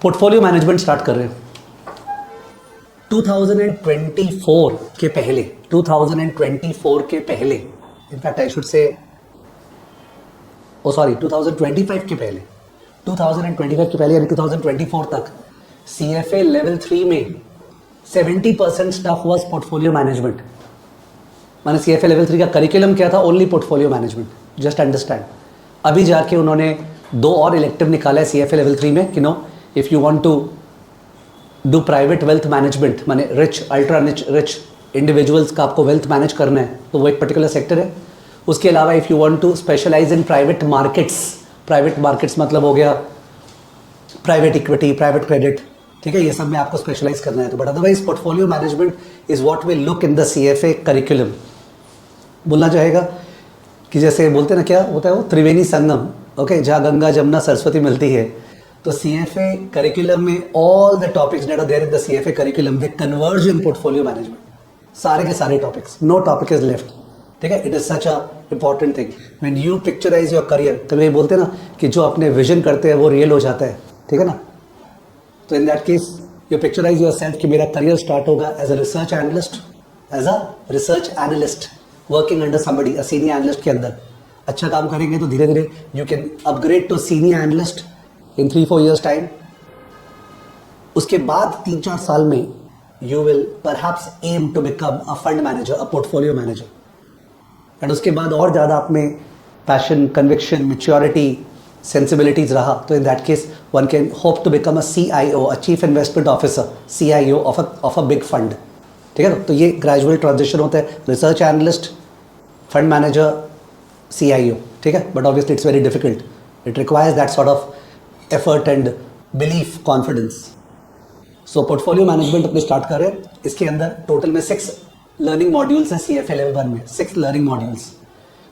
Portfolio management start कर रहे हैं 2024 के पहले, 2024 के पहले, इनफैक्ट आई शुड से 2025 के पहले, 2025 के पहले यानी 2024 तक CFA लेवल 3 में 70% स्टफ वाज पोर्टफोलियो मैनेजमेंट। माने CFA लेवल 3 का करिकुलम क्या था? Only portfolio management. Just understand. अभी जाके उन्होंने 2 और इलेक्टिव निकाला है CFA लेवल 3 में कि no, if you want to do private wealth management, माने रिच, अल्ट्रा रिच इंडिविजुअल्स का आपको वेल्थ मैनेज करना है तो वो एक पर्टिकुलर सेक्टर है। उसके अलावा if you want to specialise in private markets मतलब हो गया प्राइवेट इक्विटी, प्राइवेट क्रेडिट, ठीक है, ये सब में आपको स्पेशलाइज करना है। तो but otherwise portfolio management is what will look in the CFA curriculum. बोलना चाहेगा कि जैसे बोलते ना, क्या होता है वो त्रिवेणी संगम, ओके, जहाँ गंगा जमुना सरस्वती मिलती है, तो CFA करिकुलम में all the topics that are there in the CFA curriculum they converge in portfolio management. सारे के सारे topics, no topic is left, ठीक है। It is such a important thing when you picturise your career. तो ये बोलते हैं ना कि जो अपने विजन करते हैं वो रियल हो जाता है, ठीक है ना। तो in that case you picturise yourself कि मेरा करियर स्टार्ट होगा as a research analyst working under somebody, a senior analyst के अंदर। अच्छा काम करेंगे तो धीरे धीरे you can upgrade to senior analyst in 3-4 years time. उसके बाद 3-4 साल में you will perhaps aim to become a fund manager, a portfolio manager. And उसके बाद और ज़्यादा आप में पैशन, कन्विक्शन, मैच्योरिटी, सेंसिबिलिटीज रहा तो in that case one can hope to become a CIO, a chief investment officer, CIO of a big fund, ठीक है ना। तो ये ग्रेजुअल ट्रांजिशन होता है, research analyst, fund manager, CIO, ठीक है। But obviously it's very difficult, it requires that sort of effort and belief, confidence. So portfolio management अपने स्टार्ट कर रहे हैं। इसके अंदर टोटल में 6 लर्निंग मॉड्यूल्स हैं CFA लेवल 1 में, 6 learning modules.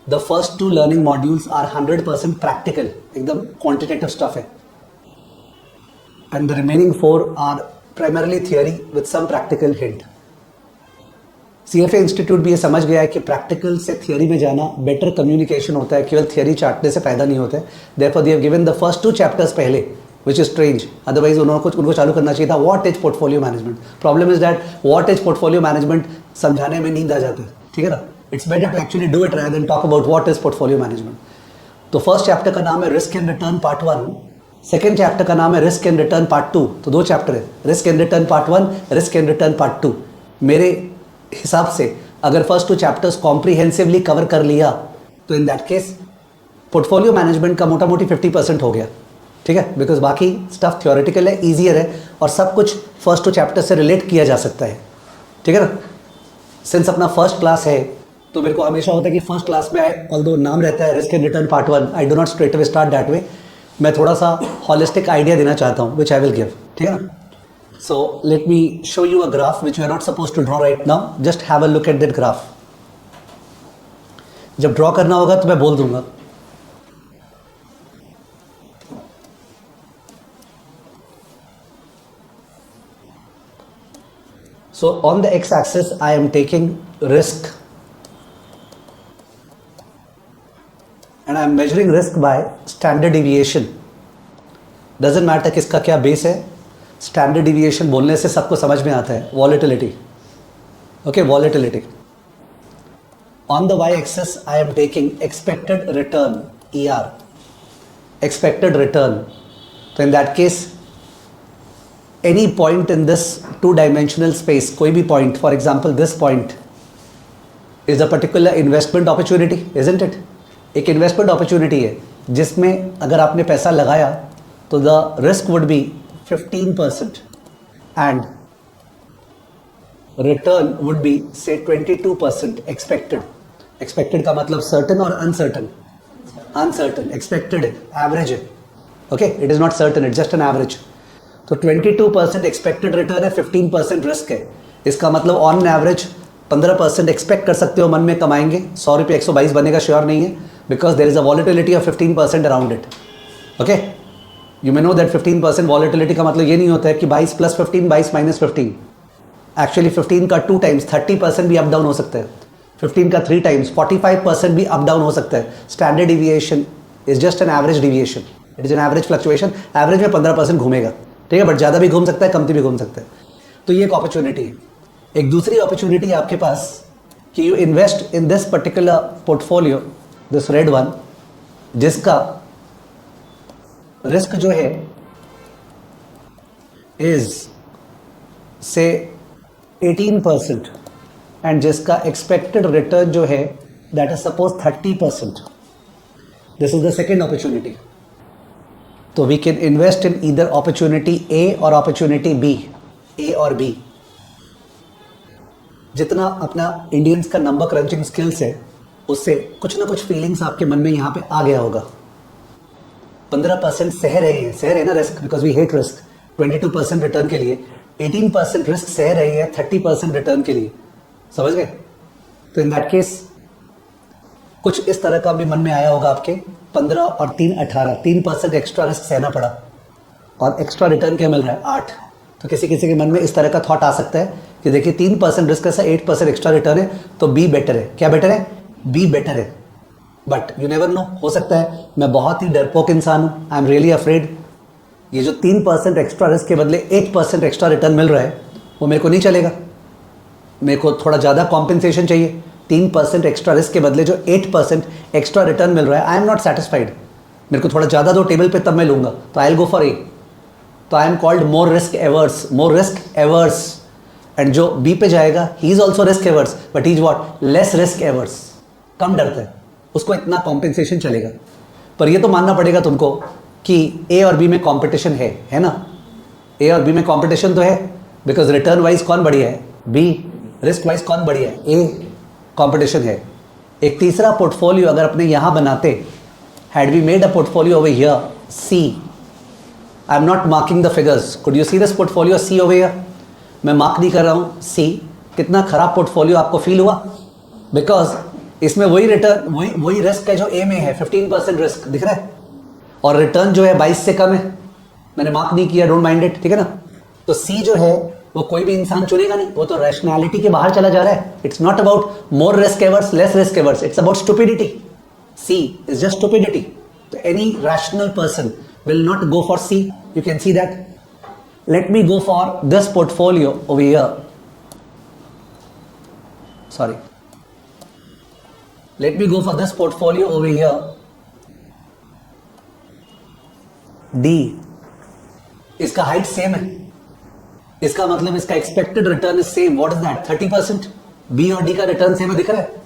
The first 2 learning modules are 100% practical, एकदम क्वांटिटेटिव स्टफ है, and the remaining 4 are primarily theory with some practical hint. CFA institute भी ये समझ गया है कि प्रैक्टिकल से थियरी में जाना बेटर कम्युनिकेशन होता है, केवल थियरी चाटने से फायदा नहीं होता है। Therefore they have given the first 2 chapters पहले, व्हिच इज स्ट्रेंज, अदरवाइज उनको चालू करना चाहिए था what is portfolio management. Problem is that what is portfolio management समझाने में नींद आ जाती है, ठीक है ना। It's better to actually do it rather than talk about what is portfolio management. तो फर्स्ट चैप्टर का नाम है risk and return part 1, second chapter का नाम है रिस्क एंड रिटर्न पार्ट 2। तो 2 चैप्टर है, risk and return part 1, risk and return part 2। मेरे हिसाब से अगर फर्स्ट 2 चैप्टर्स कॉम्प्रीहेंसिवली कवर कर लिया तो in that case portfolio management का मोटा मोटी 50% हो गया, ठीक है। बिकॉज बाकी स्टफ थ्योरेटिकल है, ईजियर है, और सब कुछ फर्स्ट 2 चैप्टर से रिलेट किया जा सकता है, ठीक है ना। सिंस अपना फर्स्ट क्लास है तो मेरे को हमेशा होता है कि फर्स्ट क्लास में ऑल्दो नाम रहता है risk and return part 1, I do not straight away start that way. मैं थोड़ा सा हॉलिस्टिक आइडिया देना चाहता हूँ, विच आई विल गिव, ठीक है ना। So let me show you a graph which we are not supposed to draw right now. Just have a look at that graph. जब ड्रॉ करना होगा तो मैं बोल दूंगा। So on the x-axis I am taking risk and I am measuring risk by standard deviation. Doesn't matter किसका क्या base है, स्टैंडर्ड डिविएशन बोलने से सबको समझ में आता है। Volatility, okay, volatility. On the y axis I am taking expected return, ER, expected return. तो in that case any point in this 2 dimensional space, कोई भी पॉइंट, for example this point is a particular investment opportunity, isn't it. एक investment opportunity है जिसमें अगर आपने पैसा लगाया तो the risk would be 15% and return would be say 22% expected. Expected का मतलब certain और uncertain? Uncertain. Expected है, average है, okay? It is not certain, it's just an average. तो 22% expected return है, 15% risk है। इसका मतलब on average 15% expect कर सकते हो मन में कमाएंगे, 100 रुपये 122 बनेगा श्योर नहीं है, because there is a volatility of 15% around it, okay? You may know that 15% volatility का मतलब ये नहीं होता है कि 22 + 15, 22 - 15। एक्चुअली 15 का 2 टाइम्स 30% भी अप डाउन हो सकता है, 15 का 3 टाइम्स 45% भी अप डाउन हो सकता है। Standard deviation is just an average deviation, it is an average fluctuation. Average में 15% घूमेगा, ठीक है, बट ज़्यादा भी घूम सकता है, कम भी घूम सकता है। तो ये एक अपॉर्चुनिटी है। एक दूसरी अपॉर्चुनिटी है आपके पास कि you invest in this particular portfolio, this red one, जिसका रिस्क जो है इज से 18% एंड जिसका एक्सपेक्टेड रिटर्न जो है that is suppose 30%. This is the second opportunity. तो we can invest in either opportunity A और अपॉर्चुनिटी बी, ए और बी. जितना अपना इंडियंस का नंबर क्रंचिंग स्किल्स है उससे कुछ ना कुछ फीलिंग्स आपके मन में यहाँ पे आ गया होगा. 15% सह रहे हैं ना risk, because we hate risk. 22% return के लिए 18% रिस्क सह रहे हैं 30% रिटर्न के लिए. समझ गए? तो इन दैट केस कुछ इस तरह का भी मन में आया होगा आपके. 15 और 3 18, 3% एक्स्ट्रा रिस्क सहना पड़ा और एक्स्ट्रा रिटर्न क्या मिल रहा है 8. तो किसी किसी के मन में इस तरह का थॉट आ सकता है कि देखिए 3% रिस्क ऐसा 8% एक्स्ट्रा रिटर्न है तो बी बेटर है. क्या बेटर है? बी बेटर है. बट यू नेवर नो, हो सकता है मैं बहुत ही डरपोक इंसान हूँ, आई एम रियली अफ्रेड. ये जो 3% एक्स्ट्रा रिस्क के बदले 8% एक्स्ट्रा रिटर्न मिल रहा है वो मेरे को नहीं चलेगा. मेरे को थोड़ा ज़्यादा कॉम्पेंसेशन चाहिए. 3% एक्स्ट्रा रिस्क के बदले जो 8% एक्स्ट्रा रिटर्न मिल रहा है, आई एम नॉट सेटिस्फाइड. मेरे को थोड़ा ज़्यादा दो टेबल पे तब मैं लूँगा. तो I will go for A. तो I am called more risk averse, more risk averse. And जो बी पे जाएगा he is also risk averse, but he is what, less risk averse. कम डरता है, उसको इतना कॉम्पेंसेशन चलेगा. पर ये तो मानना पड़ेगा तुमको कि ए और बी में कॉम्पिटिशन है ना. ए और बी में कॉम्पिटिशन तो है, बिकॉज रिटर्न वाइज कौन बढ़िया है? बी. रिस्क वाइज कौन बढ़िया है? ए. कॉम्पिटिशन है. एक तीसरा पोर्टफोलियो अगर अपने यहाँ बनाते, had we made a portfolio over here C. I am not marking the figures. Could you see this portfolio C over here? मैं मार्क नहीं कर रहा हूँ सी. कितना खराब पोर्टफोलियो आपको फील हुआ? बिकॉज इसमें वही रिटर्न, वही रिस्क है जो ए में है. 15% रिस्क दिख रहा है और रिटर्न जो है 22 से कम है. मैंने मार्क नहीं किया, डोंट माइंड इट, ठीक है ना. तो सी जो है वो कोई भी इंसान चुनेगा नहीं, वो तो रैशनैलिटी के बाहर चला जा रहा है. It's not about more risk averse less risk averse, it's about stupidity. C is just stupidity. तो any rational person will not go for C. You can see that. Let me go for this portfolio over here. Sorry. Let me go for this portfolio over here. D. इसका height same है. इसका मतलब इसका expected return is same. What is that? 30%. B और D का return same है, दिख रहा है.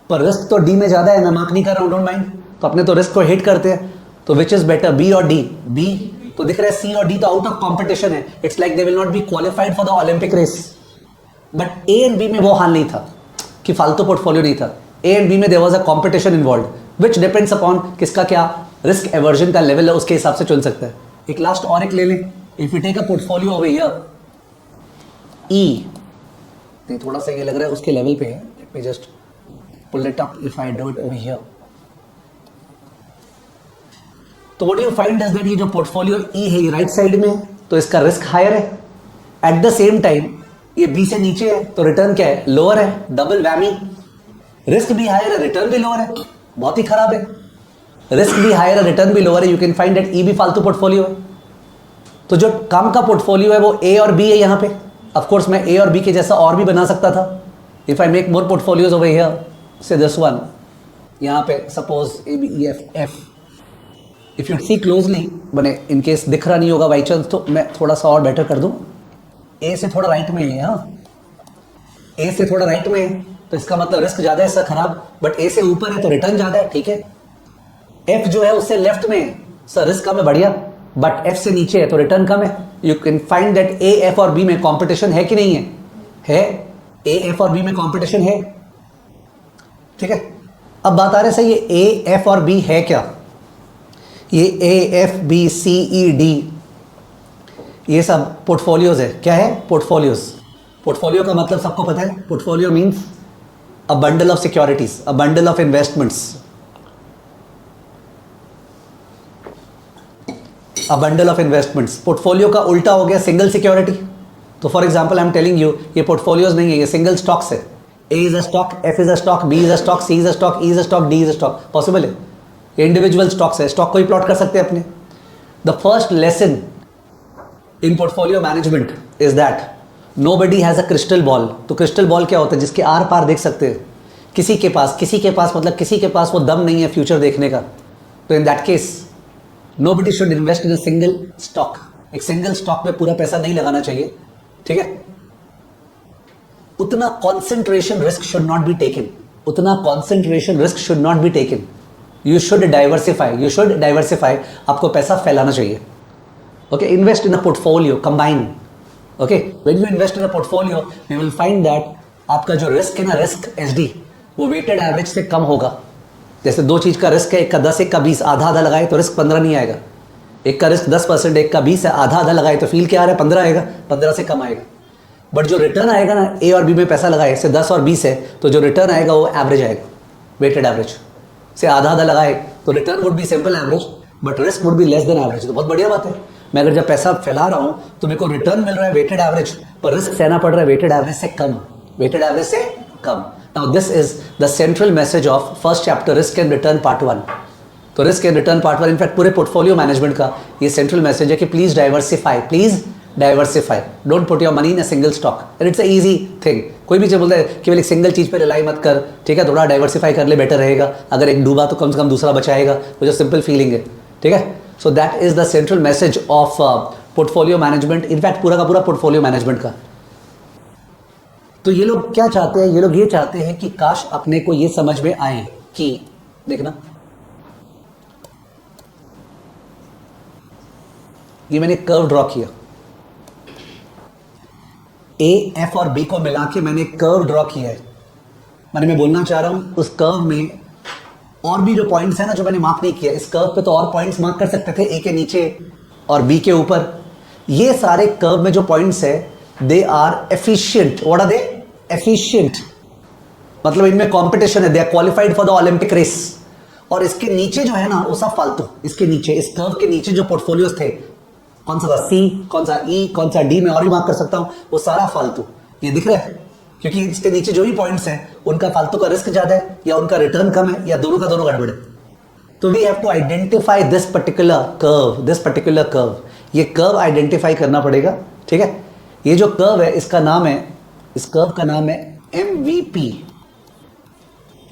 पर रिस्क तो डी में ज्यादा है. मैं मार्क नहीं कर रहा हूं, डोंट माइंड. तो अपने तो रिस्क को हेट करते हैं. तो विच इज बेटर, बी और डी? बी. तो दिख रहा है सी और डी तो आउट ऑफ कंपटीशन है. It's like they will not be qualified for the Olympic race. But A and B में वो हाल नहीं था कि फालतू पोर्टफोलियो नहीं था. ए एंड बी में there was a competition involved, which depends upon किसका क्या रिस्क एवर्जन का लेवल है, उसके हिसाब से चुन सकता है. एक लास्ट और एक ले लें. If you take a portfolio over here E, नहीं थोड़ा सा ये लग रहा है उसके लेवल पे है. Let me just pull it up if I do it over here. तो what you find is that ये जो पोर्टफोलियो ई है ये राइट साइड में है तो इसका रिस्क हायर है. एट द सेम टाइम ये बी से नीचे है तो रिटर्न क्या है? लोअर है. Double whammy. रिस्क भी हायर है, रिटर्न भी लोअर है. बहुत ही खराब है. रिस्क भी हायर है, रिटर्न भी लोअर है. यू कैन फाइंड दैट ई भी फालतू पोर्टफोलियो है. तो जो काम का पोर्टफोलियो है वो ए और बी है यहाँ पे. ऑफ कोर्स मैं ए और बी के जैसा और भी बना सकता था. If I make more portfolios over here, say this one, यहाँ पे suppose A B E F F. If you see closely, मैंने इन केस दिख रहा नहीं होगा बाई चांस तो मैं थोड़ा सा और बेटर कर दूं. ए से थोड़ा राइट में है. हाँ, ए से थोड़ा राइट में है तो इसका मतलब रिस्क ज्यादा है, इसका खराब. बट ए से ऊपर है तो रिटर्न ज्यादा है, ठीक है. एफ जो है उससे लेफ्ट में है, सर रिस्क कम है, बढ़िया. बट एफ से नीचे है तो रिटर्न कम है. You can find that A F और बी में कॉम्पिटिशन है कि नहीं है? है. ए एफ और बी में कॉम्पिटिशन है, ठीक है. अब बात आ रहा है सही, ये ए एफ और बी है क्या? ये A F B C E D ये सब पोर्टफोलियोज है. क्या है? पोर्टफोलियोज. पोर्टफोलियो का मतलब सबको पता है. Portfolio means a bundle of securities, a bundle of investments. A bundle of investments. Portfolio का उल्टा हो गया सिंगल सिक्योरिटी. तो for example I am telling you ये पोर्टफोलियोज नहीं है, ये सिंगल स्टॉक्स है. A is a stock, F is a stock, B is a stock, C is a stock, E is a stock, D is a stock. Possible है. ये individual stocks है. Stock को ही plot कर सकते हैं अपने. The first lesson in portfolio management is that nobody has a crystal ball. तो crystal ball क्या होता है? जिसके आर पार देख सकते हैं। किसी के पास मतलब किसी के पास वो दम नहीं है फ्यूचर देखने का। तो in that case nobody should invest in a single stock. एक सिंगल स्टॉक में पूरा पैसा नहीं लगाना चाहिए, ठीक है। उतना concentration risk should not be taken, उतना concentration risk should not be taken. You should diversify, आपको पैसा फैलाना चाहिए। Okay, invest in a portfolio, combine. Okay, when you invest in a portfolio you will find that आपका जो risk है ना, risk SD, वो वेटेड एवरेज से कम होगा। जैसे दो चीज का रिस्क है, एक का 10 एक का 20, आधा आधा लगाए तो रिस्क 15 नहीं आएगा। एक का रिस्क 10%, एक का 20 है, आधा आधा लगाए तो फील क्या आ रहा है? 15 आएगा, 15 से कम आएगा। बट जो रिटर्न आएगा ना, ए और बी में पैसा लगाए, इससे 10 और 20 है, तो जो रिटर्न आएगा वो एवरेज आएगा, वेटेड एवरेज से आधा आधा लगाए तो return would be simple average, but risk would be less than average. तो बहुत बढ़िया बात है। मैं अगर जब पैसा फैला रहा हूं तो मेरे को रिटर्न मिल रहा है वेटेड एवरेज, पर रिस्क सहना पड़ रहा है वेटेड एवरेज से कम, वेटेड एवरेज से कम। Now this is the central message of first chapter, risk and return part 1। तो risk and return part 1 in fact पूरे पोर्टफोलियो मैनेजमेंट का ये सेंट्रल मैसेज है कि please diversify, don't put your money in a single stock, and it's a easy thing. कोई भी जो बोलता है केवल एक सिंगल चीज पे रिलाई मत कर, ठीक है, थोड़ा डाइवर्सिफाई कर ले, बेटर रहेगा। अगर एक डूबा तो कम से कम दूसरा बचाएगा, वो जो सिंपल फीलिंग है, ठीक है। So that is the central message of portfolio management, in fact पूरा का पूरा पोर्टफोलियो मैनेजमेंट का। तो ये लोग क्या चाहते हैं? ये लोग ये चाहते हैं कि काश अपने को ये समझ में आए कि देखना, ये मैंने कर्व ड्रॉ किया, ए एफ और बी को मिला के मैंने कर्व ड्रॉ किया है। मैं बोलना चाह रहा हूं उस कर्व में और भी जो पॉइंट्स है ना, जो मैंने मार्क नहीं किया, इस कर्व पे तो और पॉइंट्स मार्क कर सकते थे, ए के नीचे और बी के ऊपर। ये सारे कर्व में जो पॉइंट्स है they are efficient. What are they? Efficient, मतलब इनमें कंपटीशन है, they are qualified for the Olympic race. और इसके नीचे जो है ना वो सब फालतू, इसके नीचे, इस कर्व के नीचे जो पोर्टफोलियोज थे, कौन सा था? सी, कौन सा ई, कौन सा डी, में और भी मार्क कर सकता हूं, वो सारा फालतू। ये दिख रहा है? क्योंकि इसके नीचे जो भी पॉइंट्स हैं उनका फालतू का रिस्क ज्यादा है, या उनका रिटर्न कम है, या दोनों का दोनों गड़बड़ है। तो we have to identify this particular curve, ये कर्व आइडेंटिफाई करना पड़ेगा, ठीक है। ये जो कर्व है इसका नाम है, इस कर्व का नाम है MVP।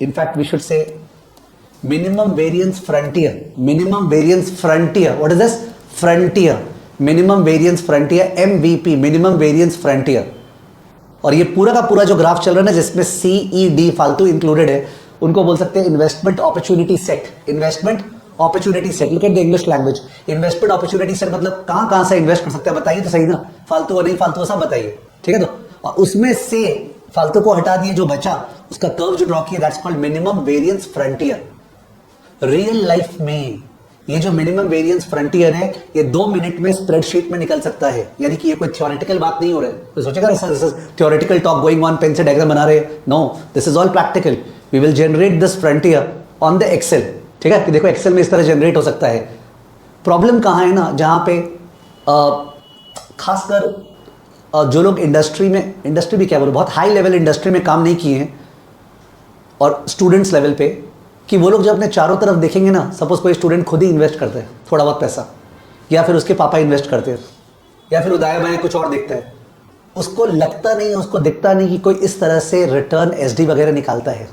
In fact we should say minimum variance frontier, minimum variance frontier. What is this? Frontier, minimum variance frontier, MVP, minimum variance frontier. और ये पूरा का पूरा जो ग्राफ चल रहा है ना, जिसमें CED फालतू इंक्लूडेड है, उनको बोल सकते हैं investment opportunity set. Investment opportunity set, look at the English language. Investment opportunity set मतलब कहां कहां से इन्वेस्ट कर सकते हैं, बताइए तो सही ना, फालतू और नहीं फालतू सब बताइए, ठीक है। तो और उसमें से फालतू को हटा दिए, जो बचा उसका कर्व जो ड्रॉ किया, that's called minimum variance frontier. Real life में ये जो मिनिमम वेरिएंस फ्रंटियर है, ये 2 मिनट में स्प्रेडशीट में निकल सकता है। यानी कि ये कोई थ्योरेटिकल बात नहीं हो रहा है। तो सोचेगा ऐसा theoretical talk going on, pen से डायग्राम बना रहे हैं, no, this is all practical. We will generate this frontier on the Excel, ठीक है। कि देखो एक्सेल में इस तरह जनरेट हो सकता है। प्रॉब्लम कहां है ना, जहां पे खासकर जो लोग इंडस्ट्री भी क्या बोलो, बहुत हाई लेवल इंडस्ट्री में काम नहीं किए हैं, और स्टूडेंट्स लेवल पे, कि वो लोग जब अपने चारों तरफ देखेंगे ना, सपोज कोई स्टूडेंट खुद ही इन्वेस्ट करते हैं थोड़ा बहुत पैसा, या फिर उसके पापा इन्वेस्ट करते हैं, या फिर दाएं बाएं कुछ और दिखता है, उसको लगता नहीं, उसको दिखता नहीं कि कोई इस तरह से रिटर्न एसडी वगैरह निकालता है।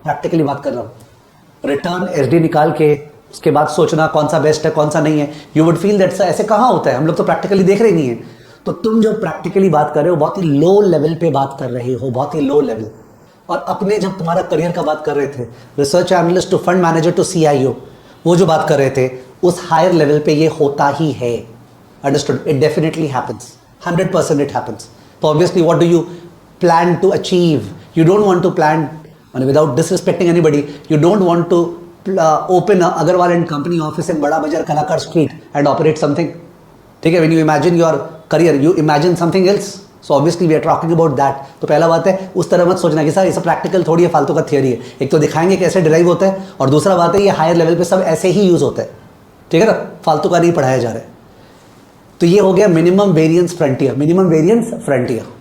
प्रैक्टिकली बात कर रहा हूं, रिटर्न एसडी निकाल के उसके बाद सोचना कौन सा बेस्ट है कौन सा नहीं है। यू वुड फील दैट ऐसे कहां होता है, हम लोग तो प्रैक्टिकली देख रहे नहीं है। तो तुम जो प्रैक्टिकली बात कर रहे हो बहुत ही लो लेवल पे बात कर रहे हो, बहुत ही लो लेवल। और अपने जब तुम्हारा करियर का बात कर रहे थे, research analyst to fund manager to CIO, वो जो बात कर रहे थे, उस हायर लेवल पे ये होता ही है। Understood? It definitely happens, 100% it happens. तो obviously what do you plan to achieve? You don't want to plan, without disrespecting anybody, you don't want to open Agarwal and company office in Bada Bazaar Kalakar street and operate something, ठीक है। When you imagine your career, you imagine something else. So obviously we are talking about that. तो पहला बात है, उस तरह मत सोचना कि सर ये सब प्रैक्टिकल थोड़ी है, फालतू का थियरी है। एक तो दिखाएंगे कैसे डिराइव होता है, और दूसरा बात है ये हायर लेवल पे सब ऐसे ही यूज होता है, ठीक है ना, फालतू का नहीं पढ़ाया जा रहा है। तो ये हो गया minimum variance frontier, minimum variance frontier.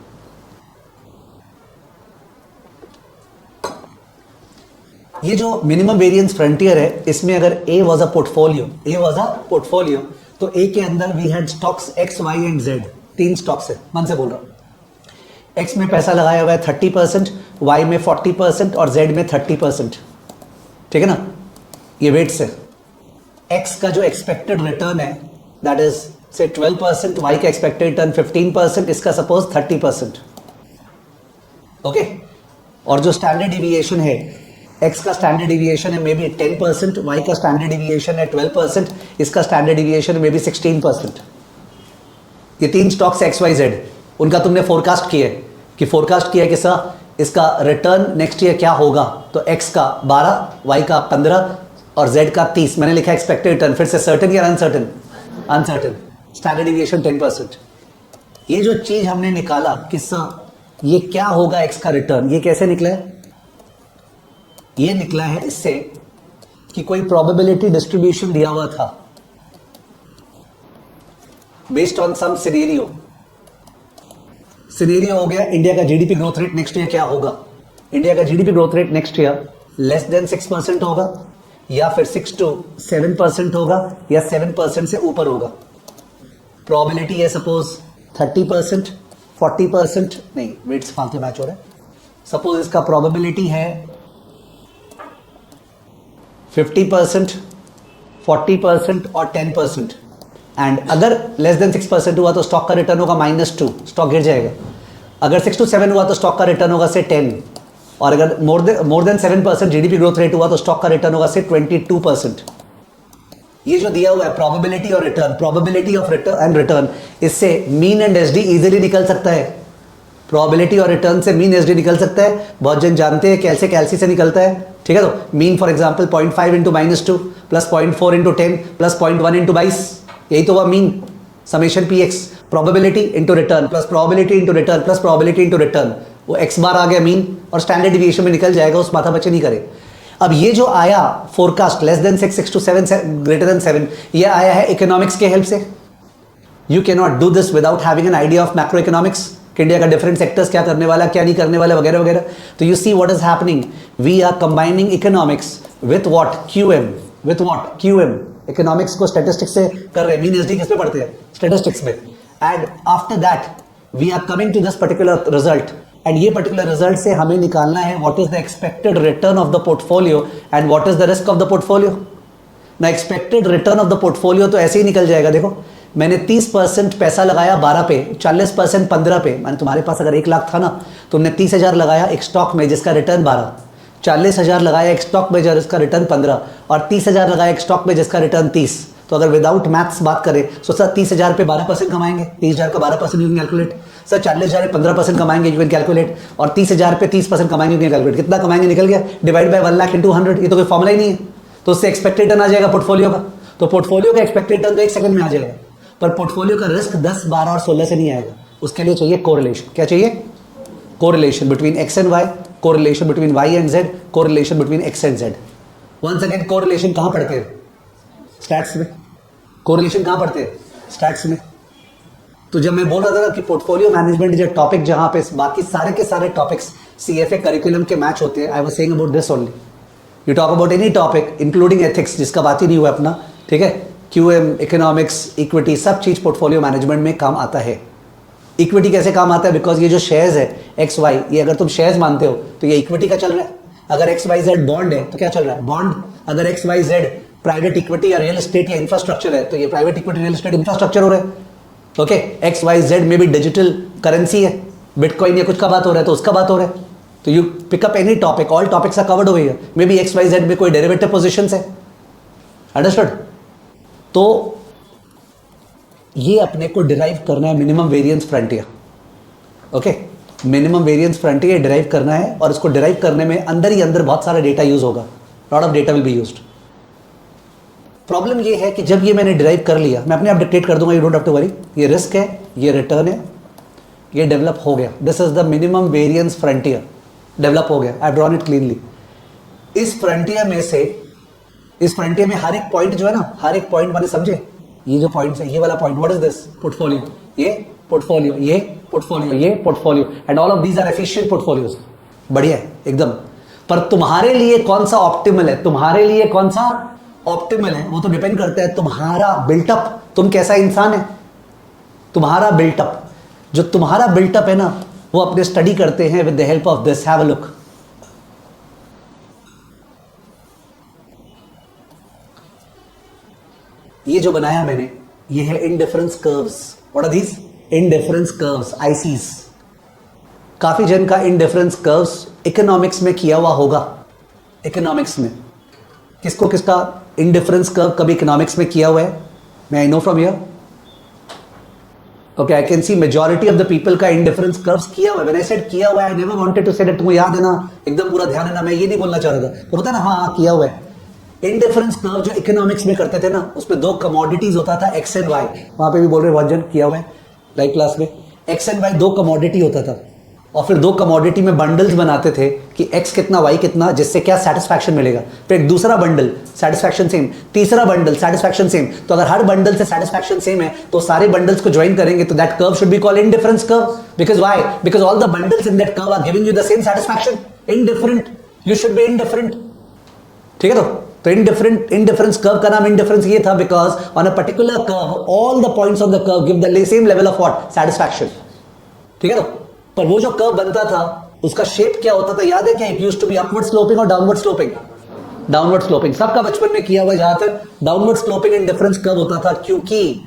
ये जो मिनिमम वेरिएंस फ्रंटियर है, इसमें अगर ए वॉज अ पोर्टफोलियो तो ए के अंदर we had stocks X Y and Z, 3 stocks है, मन से बोल रहा हूं। एक्स में पैसा लगाया हुआ है 30%, वाई में 40% और जेड में 30%, ठीक है ना। ये वेट्स है। एक्स का जो एक्सपेक्टेड रिटर्न है दैट इज से 12%, वाई का एक्सपेक्टेड रिटर्न 15%, इसका सपोज 30%, ओके। और जो स्टैंडर्ड डिविएशन है, एक्स का स्टैंडर्ड डिविएशन है मे बी 10%, वाई का स्टैंडर्ड डिविएशन है 12%, इसका स्टैंडर्ड डिविएशन मे बी 16%। ये 3 स्टॉक्स एक्स वाई जेड, उनका तुमने फोरकास्ट किया है कि फोरकास्ट किया है कि सर इसका रिटर्न नेक्स्ट ईयर क्या होगा, तो एक्स का 12, वाई का 15 और जेड का 30। मैंने लिखा एक्सपेक्टेड रिटर्न, फिर से सर्टेन या अनसर्टेन? अनसर्टेन। Standard deviation 10%। ये जो चीज हमने निकाला कि सर ये क्या होगा एक्स का रिटर्न, ये कैसे निकला है? ये निकला है इससे कि कोई प्रोबेबिलिटी डिस्ट्रीब्यूशन दिया हुआ था based on some scenario. Scenario हो गया इंडिया का GDP growth rate next year क्या होगा। इंडिया का GDP growth rate next year less than 6% होगा, या फिर 6 to 7% होगा, या 7% से ऊपर होगा। प्रोबेबिलिटी है सपोज 30%, 40%, नहीं वेट्स फालतू मैच हो रहा है। सपोज इसका प्रोबेबिलिटी है 50%, 40% और 10%, एंड अगर लेस देन 6% हुआ तो स्टॉक का रिटर्न होगा -2, स्टॉक गिर जाएगा। अगर 6 to 7 हुआ तो स्टॉक का रिटर्न होगा से 10, और अगर more than 7% GDP growth rate हुआ तो स्टॉक का रिटर्न होगा से 22%। ये जो दिया हुआ है प्रोबेबिलिटी और return, probability of return and return, इससे मीन एंड एसडी इजीली निकल सकता है। प्रोबेबिलिटी और रिटर्न से मीन एसडी निकल सकता है, बहुत जन जानते हैं कैसे कैलसी से निकलता है, ठीक है। तो mean for example 0.5 into -2 plus 0.4 into 10 plus 0.1 into 22, यही तो हुआ mean. Summation P x, probability into return plus probability into return plus probability into return, वो एक्स बार आ गया मीन, और स्टैंडर्ड डिविएशन में निकल जाएगा, उस माथा बच्चे नहीं करे। अब ये जो आया forecast less than 6, 6 to 7, greater than 7, ये आया है इकोनॉमिक्स के हेल्प से। You can not do this without having an idea of macro economics, India का डिफरेंट सेक्टर्स क्या करने वाला क्या नहीं करने वाला वगैरह वगैरह। तो you see what is happening, we are combining economics with what, QM, with what, QM. Economics को स्टैटिस्टिक्स से कर रहे हैं, मीन एसडी किस पे पढ़ते हैं? स्टैटिस्टिक्स में। And after that we are coming to this particular result, and ये पर्टिकुलर रिजल्ट से हमें निकालना है what is the expected return of the portfolio and what is the risk of the portfolio. ना expected return of the portfolio तो ऐसे ही निकल जाएगा। देखो मैंने 30% पैसा लगाया 12 पे, 40% 15 पे, माने तुम्हारे पास अगर 1 लाख था ना, तुमने 30,000 लगाया एक स्टॉक में जिसका रिटर्न 12, 40,000 लगाया एक स्टॉक में जिसका रिटर्न 15, और 30,000 लगाया एक स्टॉक में जिसका रिटर्न 30। तो अगर विदाउट मैथ्स बात करें तो सर 30,000 पे 12% कमाएंगे, 30,000 का 12% यू कैन कैलकुलेट। सर 40,000 पे 15% कमाएंगे, यू कैन कैलकुलेट। और 30,000 पे 30% कमाएंगे, यू कैन कैलकुलेट। कितना कमाएंगे निकल गया, डिवाइड बाय 1 लाख इंटू 100, ये तो कोई फॉर्मुला ही नहीं है। तो उससे एक्सपेक्टेड रिटर्न आ जाएगा पोर्टफोलियो का। तो पोर्टफोलियो का एक्सपेक्टेड रिटर्न तो 1 सेकंड में आ जाएगा, पर पोर्टफोलियो का रिस्क 10, 12 और 16 से नहीं आएगा। उसके लिए चाहिए कोरिलेशन। क्या चाहिए? Correlation between X and Y, correlation between Y and Z, correlation between X and Z. Once again correlation कहां पढ़ते हैं? स्टैट्स में। कोरिलेशन कहां पढ़ते हैं? स्टैट्स में। तो जब मैं बोल रहा था कि portfolio management is a topic जहां पे बाकी सारे के सारे टॉपिक्स सीएफए करिकुलम के मैच होते हैं, I was saying about this only. You talk about any topic including ethics, जिसका बात ही नहीं हुआ अपना, ठीक है, क्यूएम, इकोनॉमिक्स, इक्विटी, सब चीज पोर्टफोलियो मैनेजमेंट में काम आता है। इक्विटी कैसे काम आता है? बिकॉज ये जो शेयर्स है एक्स वाई, ये अगर तुम शेयर्स मानते हो तो ये इक्विटी का चल रहा है। अगर एक्स वाई जेड बॉन्ड है तो क्या चल रहा है? बॉन्ड। अगर X Y Z private equity या रियल एस्टेट या इंफ्रास्ट्रक्चर है तो ये private equity, real estate, infrastructure हो रहा है। ओके, एक्स वाई जेड में भी डिजिटल करेंसी है, बिटकॉइन या कुछ का बात हो रहा है तो उसका बात हो रहा है। तो you pick up any topic, all topics are covered over here. May be X Y Z में कोई डेरिवेटिव पोजीशंस है, अंडरस्टूड? तो ये अपने को डिराइव करना है minimum variance frontier. Okay, minimum variance frontier derive करना है, और इसको डिराइव करने में अंदर ही अंदर बहुत सारा डेटा यूज होगा, lot of data will be used. Problem ये है कि जब ये मैंने डिराइव कर लिया, मैं अपने आप डिक्टेट कर दूंगा, you don't have to worry. ये रिस्क है, ये रिटर्न है, ये डेवलप हो गया। This is the minimum variance frontier, develop हो गया। I have drawn it cleanly. इस फ्रंटियर में से, इस फ्रंटियर में हर एक पॉइंट जो है ना, हर एक पॉइंट मैंने समझे, ये जो पॉइंट है, ये वाला point, what is this? Portfolio. ये पोर्टफोलियो, ये पोर्टफोलियो, ये portfolio, and all of these are efficient portfolios. बढ़िया है एकदम। पर तुम्हारे लिए कौन सा ऑप्टिमल है, तुम्हारे लिए कौन सा ऑप्टिमल है वो तो डिपेंड करता है तुम्हारा बिल्टअप, तुम कैसा इंसान है, तुम्हारा बिल्टअप। जो तुम्हारा बिल्टअप है ना वो अपने स्टडी करते हैं with the help of this, have a look. ये जो बनाया मैंने ये है indifference curves. What are these? Indifference curves, ICs. काफी जन का इंडिफरेंस कर्व्स इकोनॉमिक्स में किया हुआ होगा। इकोनॉमिक्स में किसको किसका इंडिफरेंस कर्व कभी इकोनॉमिक्स में किया हुआ है? मैं I know from here. Okay, I can see majority of the people का इंडिफरेंस कर्व्स किया हुआ है। व्हेन आई सेड किया हुआ है, I never wanted to say that तुम्हें याद है ना, एकदम पूरा ध्यान है ना, मैं ये नहीं बोलना चाह रहा था। तो पता ना, हाँ किया हुआ है। इंडिफरेंस कर्व जो इकोनॉमिक्स में करते थे ना, उसमें दो कमोडिटीज होता था, एक्स एंड वाई। वहां पे भी बोल रहे बहुत जन किया हुआ है लाइव क्लास में। एक्स एंड वाई दो कमोडिटी होता था, और फिर दो कमोडिटी में बंडल्स बनाते थे कि एक्स कितना वाई कितना, जिससे क्या सेटिस्फैक्शन मिलेगा। फिर एक दूसरा बंडल, सेटिस्फैक्शन सेम, तीसरा बंडल, सेटिस्फैक्शन सेम। तो अगर हर बंडल से सेटिस्फैक्शन सेम है तो सारे बंडल्स को ज्वाइन करेंगे तो that curve should be called indifference curve. Because why? Because all the bundles in that curve are giving you the same satisfaction. Indifferent, you should be indifferent. ठीक है, तो indifference curve का नाम indifference ये था because on a particular curve all the points of the curve give the same level of what? Satisfaction. ठीक है, तो पर वो जो कर्व बनता था उसका शेप क्या होता था याद है क्या? It used to be upward sloping और डाउनवर्ड स्लोपिंग। डाउनवर्ड स्लोपिंग सबका बचपन में किया हुआ, जहां तक डाउनवर्ड स्लोपिंग इंडिफरेंस कर्व होता था, क्योंकि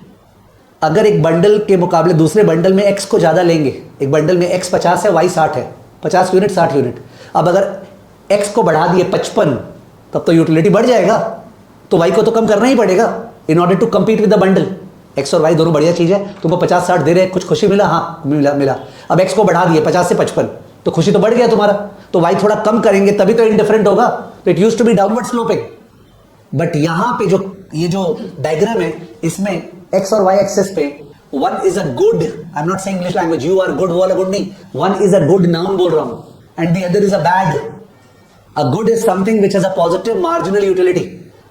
अगर एक बंडल के मुकाबले दूसरे बंडल में एक्स को ज्यादा लेंगे, एक बंडल में एक्स 50 है, वाई 60 है, 50 यूनिट 60 यूनिट। अब अगर एक्स को बढ़ा दिए 55, तब तो यूटिलिटी बढ़ जाएगा, तो वाई को तो कम करना ही पड़ेगा in order to compete with the bundle. X और वाई दोनों बढ़िया चीज है, तुमको 50-60 दे रहे हैं, कुछ खुशी मिला? हाँ मिला। अब एक्स को बढ़ा दिए 50 से 55, तो खुशी तो बढ़ गया तुम्हारा, तो वाई थोड़ा कम करेंगे तभी तो इंडिफरेंट होगा। तो it used to be downward sloping. But यहां पे जो ये जो डायग्राम है, इसमें एक्स और वाई एक्सिस पे one is a good, I am not saying English language, you are good वो वाला गुड नहीं, one is a good noun बोल रहा हूं and the other is a bad. A good is something which has a positive marginal utility.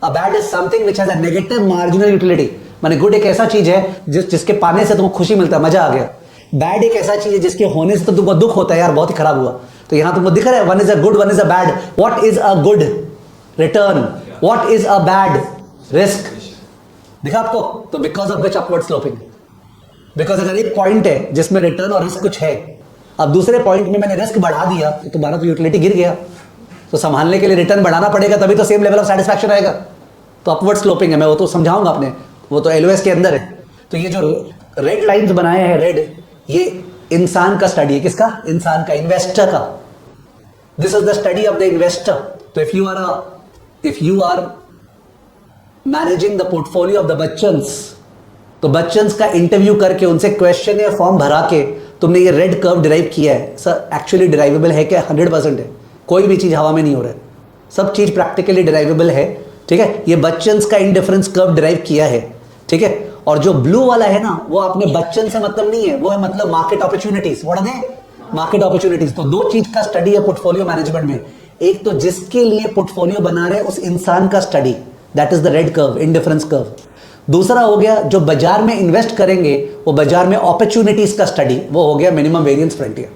A bad is something which has a negative marginal utility. माने good एक ऐसा चीज है जिसके पाने से तुमको खुशी मिलता है, मजा आ गया। बैड एक ऐसा चीज है जिसके होने से तो तुमको दुख होता है, यार बहुत ही खराब हुआ। तो यहां तुमको दिख रहा है one is a good, one is a bad. What is a good? Return. What is a bad? Risk. दिखा आपको? तो because of which upward sloping. Because अगर एक पॉइंट है जिसमें रिटर्न और रिस्क कुछ है, अब दूसरे पॉइंट में मैंने रिस्क बढ़ा दिया तो तुम्हारा तो यूटिलिटी गिर गया, तो संभालने के लिए रिटर्न बढ़ाना पड़ेगा, तभी तो सेम लेवल ऑफ सेटिस्फैक्शन आएगा। तो अपवर्ड स्लोपिंग है, मैं वो तो समझाऊंगा आपने, वो तो एलओएस के अंदर है। तो ये जो रेड लाइंस बनाए हैं, रेड, ये इंसान का स्टडी है। किसका? इंसान का, इन्वेस्टर का। This is the study of the investor. तो if you are managing the portfolio of the Bachchans, तो बच्चन्स का इंटरव्यू करके उनसे क्वेश्चन या फॉर्म भरा के तुमने ये रेड कर्व डिराइव किया है। सर एक्चुअली डिराइवेबल है क्या? 100% है। कोई भी चीज हवा में नहीं हो रहा है, सब चीज प्रैक्टिकली डिराइवेबल है। ठीक है, ये बच्चन्स का इंडिफरेंस कर्व डिराइव किया है। ठीक है, और जो ब्लू वाला है ना, वो अपने बच्चन से मतलब नहीं है, वो है मतलब market opportunities. What are they? Market opportunities. तो दो चीज का स्टडी है पोर्टफोलियो मैनेजमेंट में। एक तो जिसके लिए पोर्टफोलियो बना रहे उस इंसान का study, that is the red curve, indifference curve. दूसरा हो गया जो बाजार में इन्वेस्ट करेंगे, वो बाजार में अपॉर्चुनिटीज का स्टडी, वो हो गया मिनिमम वेरिएंस फ्रंटियर।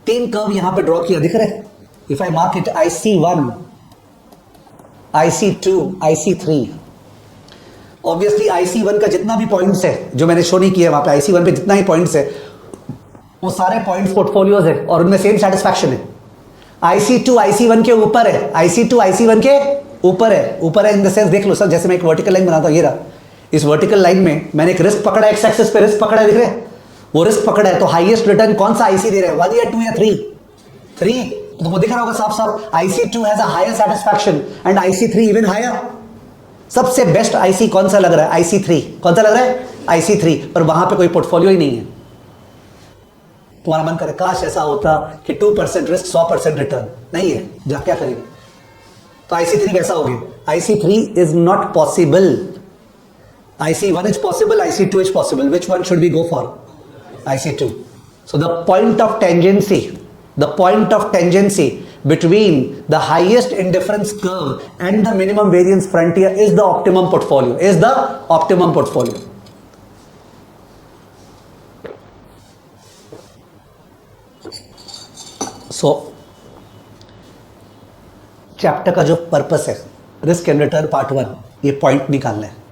तीन कर्व यहां पे ड्रॉ किया, दिख रहे? If I mark it IC1, IC2, IC3। Obviously IC1 का जितना भी पॉइंट्स है जो मैंने शो नहीं किया वहां पे, IC1 पे जितना ही पॉइंट्स है वो सारे पॉइंट्स पोर्टफोलियोज है और उनमें सेम सेटिस्फैक्शन है। IC2 IC1 के ऊपर है, IC2 IC1 के ऊपर है। ऊपर है इन द सेंस, देख लो सर, जैसे मैं एक वर्टिकल लाइन बनाता हूं, ये रहा। इस वर्टिकल लाइन में मैंने एक रिस्क पकड़ा, एक्स एक्सिस पे रिस्क पकड़ा है, दिख रहे? वो रिस्क पकड़ा है, तो हाईएस्ट रिटर्न कौन सा IC दे रहा है? 1 या 2 या 3? 3। तो तुमको दिख रहा होगा साफ साफ, IC2 has a higher satisfaction and IC3 even higher. सबसे बेस्ट IC कौन सा लग रहा है? IC3। कौन सा लग रहा है? IC3। पर वहां पे कोई पोर्टफोलियो ही नहीं है। तुम्हारा मन करे काश ऐसा होता कि 2% रिस्क 100% रिटर्न। नहीं है, जा क्या करेंगे? तो IC3 कैसा हो गया? IC3 is not possible. IC1 is possible, IC2 is possible. Which one should we go for? IC2. So the point of tangency between the highest indifference curve and the minimum variance frontier is the optimum portfolio. So chapter का जो purpose है risk and return part 1, ये point निकालना है।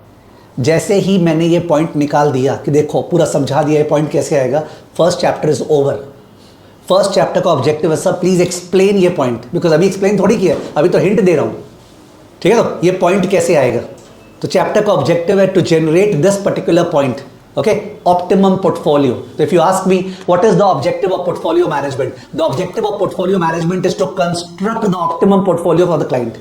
जैसे ही मैंने ये point निकाल दिया कि देखो पूरा समझा दिया ये पॉइंट कैसे आएगा, first chapter is over. First chapter का ऑब्जेक्टिव है सर प्लीज एक्सप्लेन ये पॉइंट, बिकॉज अभी एक्सप्लेन थोड़ी किया, अभी तो हिंट दे रहा हूं, ठीक है। तो ये पॉइंट कैसे आएगा, तो चैप्टर का ऑब्जेक्टिव है to generate this particular point, okay, optimum portfolio. तो if you ask me what is the objective of portfolio management, the objective of portfolio management is to construct the optimum portfolio for the client.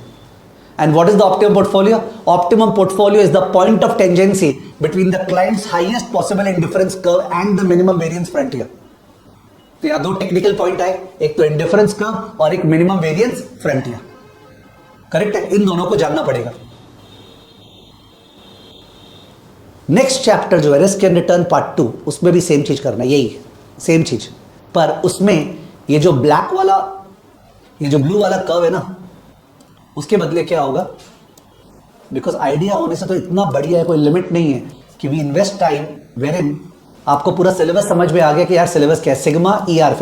And what is the optimum portfolio? Optimum portfolio is the point of tangency between the client's highest possible indifference curve and the minimum variance frontier. तो यहाँ दो technical point आए, एक तो indifference curve और एक minimum variance frontier, correct है, इन दोनों को जानना पड़ेगा। नेक्स्ट चैप्टर जो है रिस्क एंड रिटर्न पार्ट 2, उसमें भी सेम चीज करना है, यही सेम चीज, पर उसमें ये जो ब्लैक वाला, ये जो ब्लू वाला कर्व है ना, उसके बदले क्या होगा, बिकॉज आइडिया होने से तो इतना बढ़िया है, कोई लिमिट नहीं है कि वी इन्वेस्ट टाइम वेर इन, आपको पूरा सिलेबस समझ में आ गया कि यार सिलेबस क्या है, सिग्मा ER,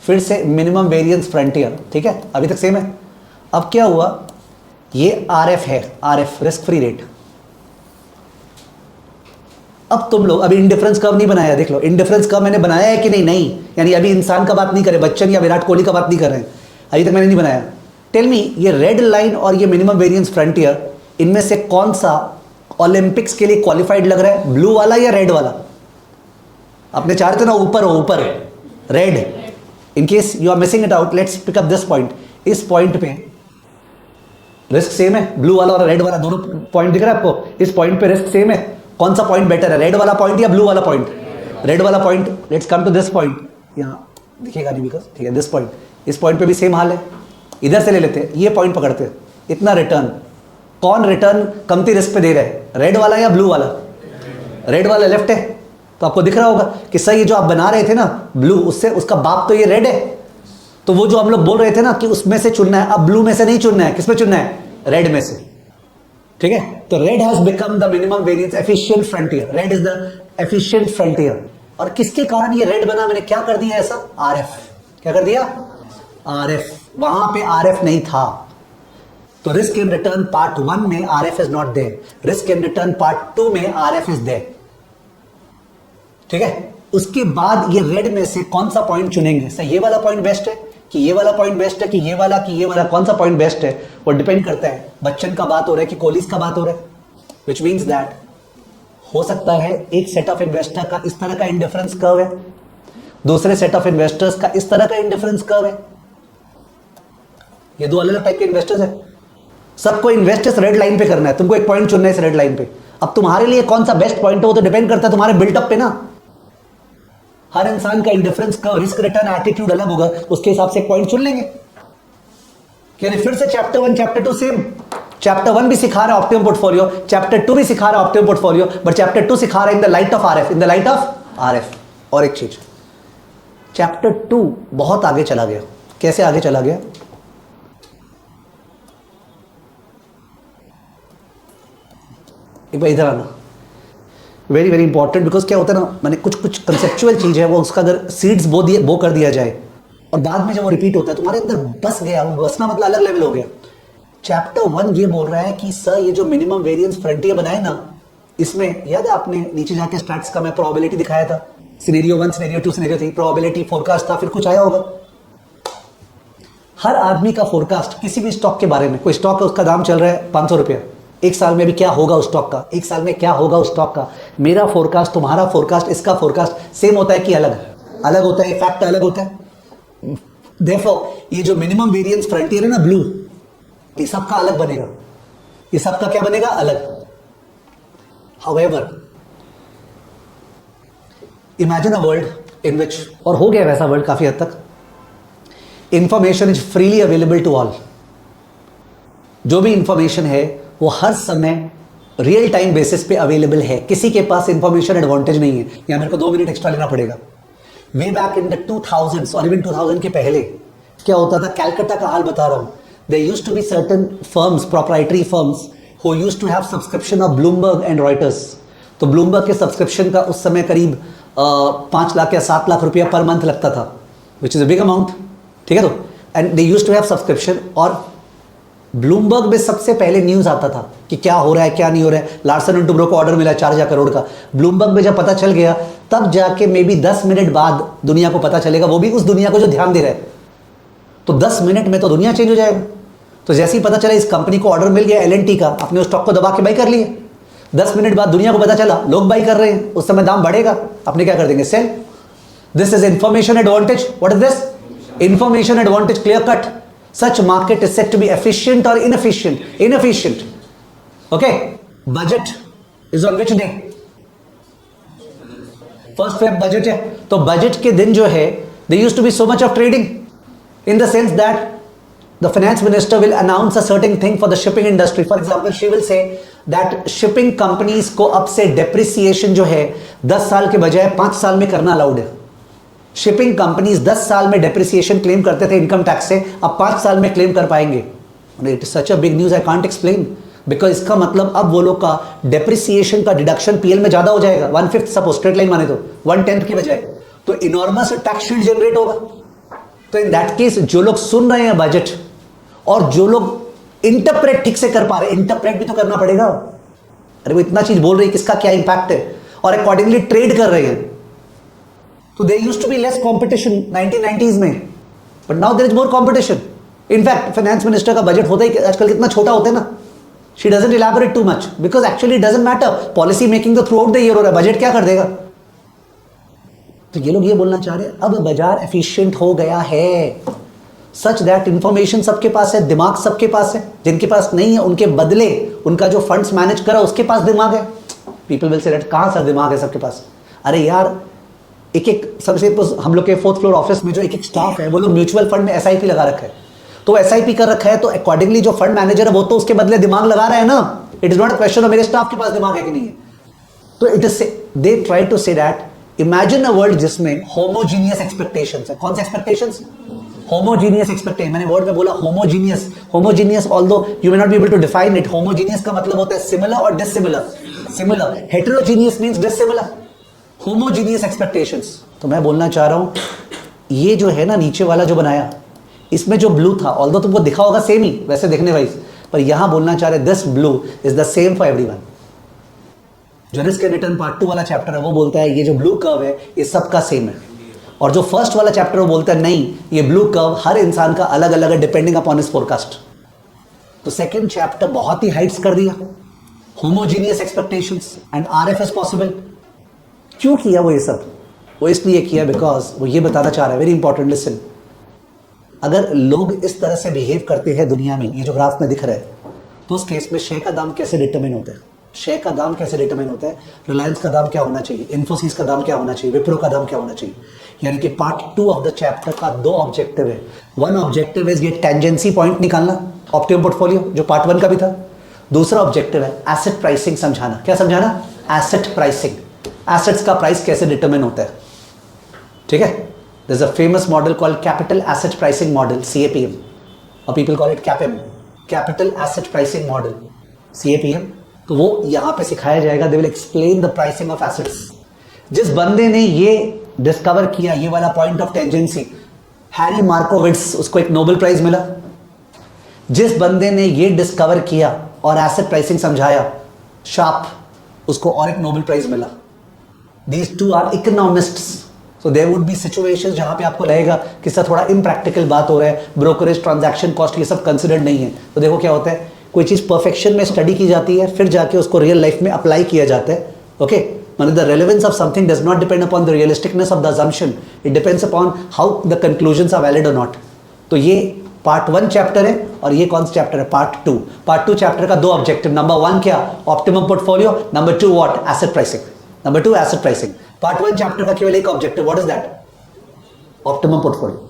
फिर से मिनिमम वेरिएंस फ्रंटियर, ठीक है, अभी तक सेम है। अब क्या हुआ, ये RF है, RF रिस्क फ्री रेट। अब तुम लोग अभी इंडिफरेंस कर्व नहीं बनाया, देख लो इंडिफरेंस कर्व मैंने बनाया है कि नहीं, नहीं, यानी अभी इंसान का बात नहीं करे, बच्चन या विराट कोहली का बात नहीं कर रहे हैं, अभी तक मैंने नहीं बनाया। टेल मी, ये रेड लाइन और ये मिनिमम वेरिएंस फ्रंटियर, इनमें से कौन सा ओलंपिक्स के लिए क्वालिफाइड लग रहा है, ब्लू वाला या रेड वाला? अपने चाह रहे थे ना ऊपर हो, ऊपर red. In case you are missing it out, let's pick up this point. इस पॉइंट पे रिस्क सेम है, ब्लू वाला और रेड वाला दोनों पॉइंट दिख रहा है आपको, इस पॉइंट पे रिस्क सेम है, कौन सा पॉइंट बेटर है, रेड वाला पॉइंट या ब्लू वाला पॉइंट? रेड वाला point. Let's come to this point, यहाँ दिखेगा नहीं बिकॉज, ठीक है, दिस पॉइंट, इस पॉइंट पे भी सेम हाल है, इधर से ले लेते हैं, ये पॉइंट पकड़ते हैं, इतना रिटर्न, कौन रिटर्न कमती रिस्क पे दे रहा है, रेड वाला या ब्लू वाला? रेड वाला लेफ्ट है, तो आपको दिख रहा होगा कि सर ये जो आप बना रहे थे ना ब्लू, उससे उसका बाप तो ये रेड है, तो वो जो हम लोग बोल रहे थे ना कि उसमें से चुनना है, अब ब्लू में से नहीं चुनना है, किस में चुनना है, रेड में से, ठीक है। तो red has become the minimum variance efficient frontier, red is the efficient frontier. और किसके कारण ये रेड बना, मैंने क्या कर दिया ऐसा, RF, क्या कर दिया, RF, वहां पे RF नहीं था, तो रिस्क एंड रिटर्न पार्ट 1 में RF is not there, risk and return part 2 में RF इज देयर, ठीक है। उसके बाद ये रेड में से कौन सा पॉइंट चुनेंगे, सर ये वाला पॉइंट बेस्ट है कि ये वाला पॉइंट बेस्ट है कि ये वाला, कि ये वाला, कौन सा पॉइंट बेस्ट है, वो डिपेंड करता है बच्चन का बात हो रहा है कि कोहली का बात हो रहा है, विच मीन्स दैट हो सकता है एक सेट ऑफ इन्वेस्टर का इस तरह का इंडिफरेंस कर्व है, दूसरे सेट ऑफ इन्वेस्टर्स का इस तरह का इंडिफरेंस कर्व है, ये दो अलग अलग टाइप के इन्वेस्टर्स है, सबको इन्वेस्ट इस रेड लाइन पे करना है, तुमको एक पॉइंट चुनना है इस रेड लाइन पे। अब तुम्हारे लिए कौन सा बेस्ट पॉइंट है वो तो डिपेंड करता है तुम्हारे बिल्टअप पे ना, हर इंसान का इंडिफरेंस का रिस्क रिटर्न एटीट्यूड अलग होगा, उसके हिसाब से एक पॉइंट चुन लेंगे। यानी फिर से चैप्टर 1 चैप्टर 2 सेम, चैप्टर 1 भी सिखा रहा है ऑप्टिमम पोर्टफोलियो, चैप्टर 2 भी सिखा रहा है ऑप्टिमम पोर्टफोलियो, बट चैप्टर 2 सिखा रहा है in the light of RF, in the light of RF। और एक चीज, चैप्टर 2 बहुत आगे चला गया, कैसे आगे चला गया, एक बार इधर आना, वेरी वेरी इंपॉर्टेंट, बिकॉज क्या होता है ना, मैंने कुछ कुछ कंसेप्चुअल चीज है वो, उसका अगर सीड्स बो कर दिया जाए और बाद में जब वो रिपीट होता है तुम्हारे अंदर बस गया, वो बसना मतलब अलग लेवल हो गया। चैप्टर 1 ये बोल रहा है कि सर ये जो मिनिमम वेरिएंस फ्रंटियर बनाए ना, इसमें याद है आपने नीचे जाके स्टैट्स का मैं प्रोबेबिलिटी दिखाया था, scenario 1, scenario 2, scenario 3, probability, forecast था, फिर कुछ आया होगा। हर आदमी का फोरकास्ट किसी भी स्टॉक के बारे में, कोई स्टॉक है उसका दाम चल रहा है 500 रुपया, एक साल में भी क्या होगा उस स्टॉक का, एक साल में क्या होगा उस स्टॉक का, मेरा फोरकास्ट, तुम्हारा फोरकास्ट, इसका फोरकास्ट सेम होता है कि अलग अलग होता है, फैक्ट अलग होता है। देयरफॉर ये जो मिनिमम वेरिएंस फ्रंटियर है ना ब्लू, ये सबका अलग बनेगा, ये सबका क्या बनेगा, अलग। However imagine a world in which, और हो गया वैसा वर्ल्ड काफी हद तक, information is freely available to all, जो भी इंफॉर्मेशन है वो हर समय रियल टाइम बेसिस पे अवेलेबल है, किसी के पास इंफॉर्मेशन एडवांटेज नहीं है, या मेरे को 2 मिनट एक्स्ट्रा लेना पड़ेगा। Way back in the 2000s और इवन 2000 के पहले क्या होता था, कैलकाटा का हाल बता रहा हूं, there used to be certain firms, proprietary firms who used to have subscription of Bloomberg and Reuters. तो ब्लूमबर्ग के सब्सक्रिप्शन का उस समय करीब 5 लाख या 7 लाख रुपया पर मंथ लगता था, which is a big amount, ठीक है। तो and they used to have subscription, और ब्लूमबर्ग में सबसे पहले न्यूज आता था कि क्या हो रहा है क्या नहीं हो रहा है। लार्सन एंड टुब्रो को ऑर्डर मिला 4,000 करोड़ का, ब्लूमबर्ग में जब पता चल गया तब जाके मे बी 10 मिनट बाद दुनिया को पता चलेगा, वो भी उस दुनिया को जो ध्यान दे रहा है। तो 10 मिनट में तो दुनिया चेंज हो जाएगा। तो जैसे ही पता चला इस कंपनी को ऑर्डर मिल गया L&T का, अपने उस स्टॉक को दबा के बाई कर लिए। 10 मिनट बाद दुनिया को पता चला लोग बाई कर रहे हैं, उस समय दाम बढ़ेगा, अपने क्या कर देंगे, sell. This is information advantage. What is this? Information advantage, clear cut. Such market is said to be efficient or inefficient? Inefficient. Okay. Budget is on which day? First Feb budget है। तो budget के दिन जो है, there used to be so much of trading, in the sense that the finance minister will announce a certain thing for the shipping industry. For example, she will say that shipping companies को अब से depreciation जो है 10 साल के बजाय 5 साल में करना अलाउड है। शिपिंग कंपनीज 10 साल में डेप्रिसिएशन क्लेम करते थे इनकम टैक्स से, अब 5 साल में क्लेम कर पाएंगे। It is such a big news, I can't explain, because इसका मतलब अब वो लोग का डेप्रिसिएशन का डिडक्शन पीएल में ज्यादा हो जाएगा, 1/5 सपोज स्ट्रेट लाइन माने तो 1/10 की बजाय, तो इनॉर्मस टैक्स शील्ड जनरेट होगा। तो इन दैट केस जो लोग सुन रहे हैं बजट और जो लोग इंटरप्रेट ठीक से कर पा रहे हैं, इंटरप्रेट भी तो करना पड़ेगा। अरे वो इतना चीज बोल रही है, किसका क्या इंपैक्ट है, और अकॉर्डिंगली ट्रेड कर रहे हैं। So there used to be less competition 1990s में, but now there is more competition. In fact, finance minister का बजट होता ही आजकल कितना छोटा होता है ना, she doesn't elaborate too much because actually it doesn't matter. Policy making तो throughout the year हो रहा है, बजट क्या कर देगा? तो ये लोग ये बोलना चाह रहे हैं अब बाजार एफिशिएंट हो गया है, सच दैट इंफॉर्मेशन सबके पास है, दिमाग सबके पास है, जिनके पास नहीं है उनके बदले उनका जो फंड्स मैनेज करा उसके पास दिमाग है। पीपल विल से दैट कहां सर दिमाग है सबके पास? अरे यार एक सबसे हम लोग के 4th फ्लोर ऑफिस में जो एक स्टाफ है वो लोग म्यूचुअल फंड में एसआईपी लगा रखा है, तो एसआईपी कर रखा है, तो अकॉर्डिंगली जो फंड मैनेजर है वो तो उसके बदले दिमाग लगा रहा है ना। It is not a question of मेरे स्टाफ के पास दिमाग है कि नहीं है। तो it is they try to say that imagine a world जिसमें होमोजीनियस एक्सपेक्टेशंस है। कौन से एक्सपेक्टेशंस? Homogeneous expectation. मैंने वर्ड में बोला homogeneous, homogeneous although you may not be able to define it. Homogeneous का मतलब होता है सिमिलर और dissimilar. Similar, heterogeneous means dissimilar. Homogeneous expectations. तो मैं बोलना चाह रहा हूं ये जो है ना नीचे वाला जो बनाया, इसमें जो ब्लू था, ऑल्दो तुमको दिखा होगा सेम ही वैसे देखने वाइज, पर यहां बोलना चाह रहे this blue is the same for everyone. जो रिस्क एंड रिटर्न पार्ट 2 वाला चैप्टर है वो बोलता है ये जो ब्लू कर्व है ये सबका सेम है, और जो फर्स्ट वाला चैप्टर वो बोलता है नहीं ये ब्लू कर्व हर इंसान का अलग अलग है डिपेंडिंग अपॉन हिज फोरकास्ट। तो सेकेंड चैप्टर बहुत ही हाइट्स कर दिया, homogeneous expectations and RFS possible. क्यों किया वो ये सब? वो इसलिए किया बिकॉज वो ये बताना चाह रहा है, वेरी इंपॉर्टेंट लिसन, अगर लोग इस तरह से बिहेव करते हैं दुनिया में, ये जो ग्राफ में दिख रहा है, तो उस केस में शेयर का दाम कैसे डिटरमिन होता है? शेयर का दाम कैसे डिटरमिन होता है? रिलायंस का दाम क्या होना चाहिए, इन्फोसिस का दाम क्या होना चाहिए, विप्रो का दाम क्या होना चाहिए। यानी कि पार्ट 2 ऑफ द चैप्टर का 2 ऑब्जेक्टिव है। वन ऑब्जेक्टिव इज ये टेंजेंसी पॉइंट निकालना, ऑप्टिमम पोर्टफोलियो जो पार्ट 1 का भी था। दूसरा ऑब्जेक्टिव है एसेट प्राइसिंग समझाना। क्या समझाना? एसेट प्राइसिंग, एसेट्स का प्राइस कैसे डिटरमिन होता है। ठीक है, there is a famous model called capital asset pricing model, CAPM, और people call it CAPM, capital asset pricing model, CAPM। तो वो यहां पे सिखाया जाएगा, they will explain the pricing of assets. जिस बंदे ने ये डिस्कवर किया ये वाला point of tangency, Harry Markowitz, उसको एक नोबेल प्राइज मिला। जिस बंदे ने ये डिस्कवर किया और एसेट प्राइसिंग समझाया, शार्प, उसको और एक नोबेल प्राइज मिला। These two are economists, so there would be situations जहां पे आपको लगेगा कि सर थोड़ा इम्प्रैक्टिकल बात हो रहा है, ब्रोकरेज, ट्रांजैक्शन कॉस्ट ये सब कंसिडर्ड नहीं है। तो देखो क्या होता है, कोई चीज परफेक्शन में स्टडी की जाती है, फिर जाके उसको रियल लाइफ में अप्लाई किया जाता है। ओके, मतलब the relevance of something does not depend upon the realisticness of the assumption, it depends upon how the conclusions are valid और नॉट। तो ये पार्ट 1 चैप्टर है, और ये कौन सा चैप्टर है? पार्ट 2। पार्ट 2 चैप्टर का 2 ऑब्जेक्टिव, नंबर 1 क्या? Optimum portfolio, number 2 what? Asset pricing. Number 2 asset pricing. Part 1 chapter का केवल एक objective, what is that? Optimum portfolio.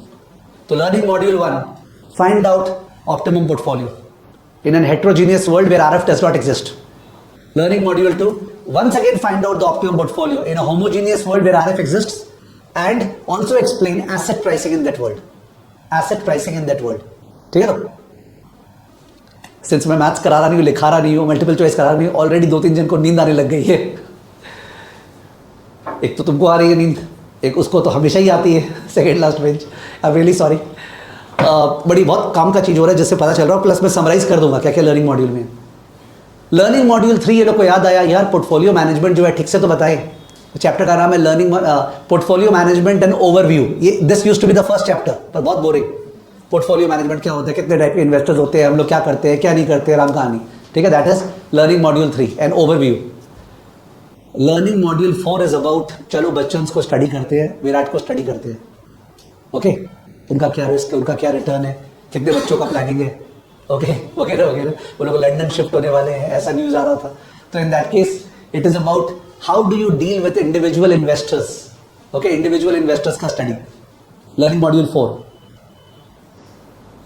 तो learning module 1, find out optimum portfolio in an heterogeneous world where RF does not exist. Learning module 2, once again find out the optimum portfolio in a homogeneous world where RF exists, and also explain asset pricing in that world. Asset pricing in that world. ठीक है ना? Since मैं maths करा रहा नहीं हूँ, लिखा रहा नहीं हूँ, मल्टीपल चॉइस करा रहा नहीं हूँ, ऑलरेडी 2-3 जन को नींद आने लग गई है। एक तो तुमको आ रही है नींद, एक उसको तो हमेशा ही आती है, second last bench. I am really sorry. बड़ी बहुत काम का चीज़ हो रहा है जिससे पता चल रहा है, प्लस मैं समराइज कर दूंगा क्या क्या लर्निंग मॉड्यूल में। लर्निंग मॉड्यूल 3 ये लोग को याद आया यार, पोर्टफोलियो मैनेजमेंट जो है ठीक से तो बताए। चैप्टर का नाम है learning portfolio management and overview. ये this used to be the first chapter, पर बहुत बोरिंग। पोर्टफोलियो मैनेजमेंट क्या होता है, कितने टाइप के इन्वेस्टर्स होते हैं, हम लोग क्या करते हैं क्या नहीं करते, राम कहानी। ठीक है, that is learning module 3 and overview. Learning module 4 is about, चलो बच्चों को स्टडी करते हैं, विराट को स्टडी करते हैं। ओके, उनका क्या रिस्क है, उनका क्या रिटर्न है, कितने बच्चों का प्लानिंग है, ओके वगैरह वगैरह। वो लोग लंदन शिफ्ट होने वाले हैं, ऐसा न्यूज आ रहा था। तो in that case it is about how do you deal with individual investors. Okay, individual investors का study, learning module 4।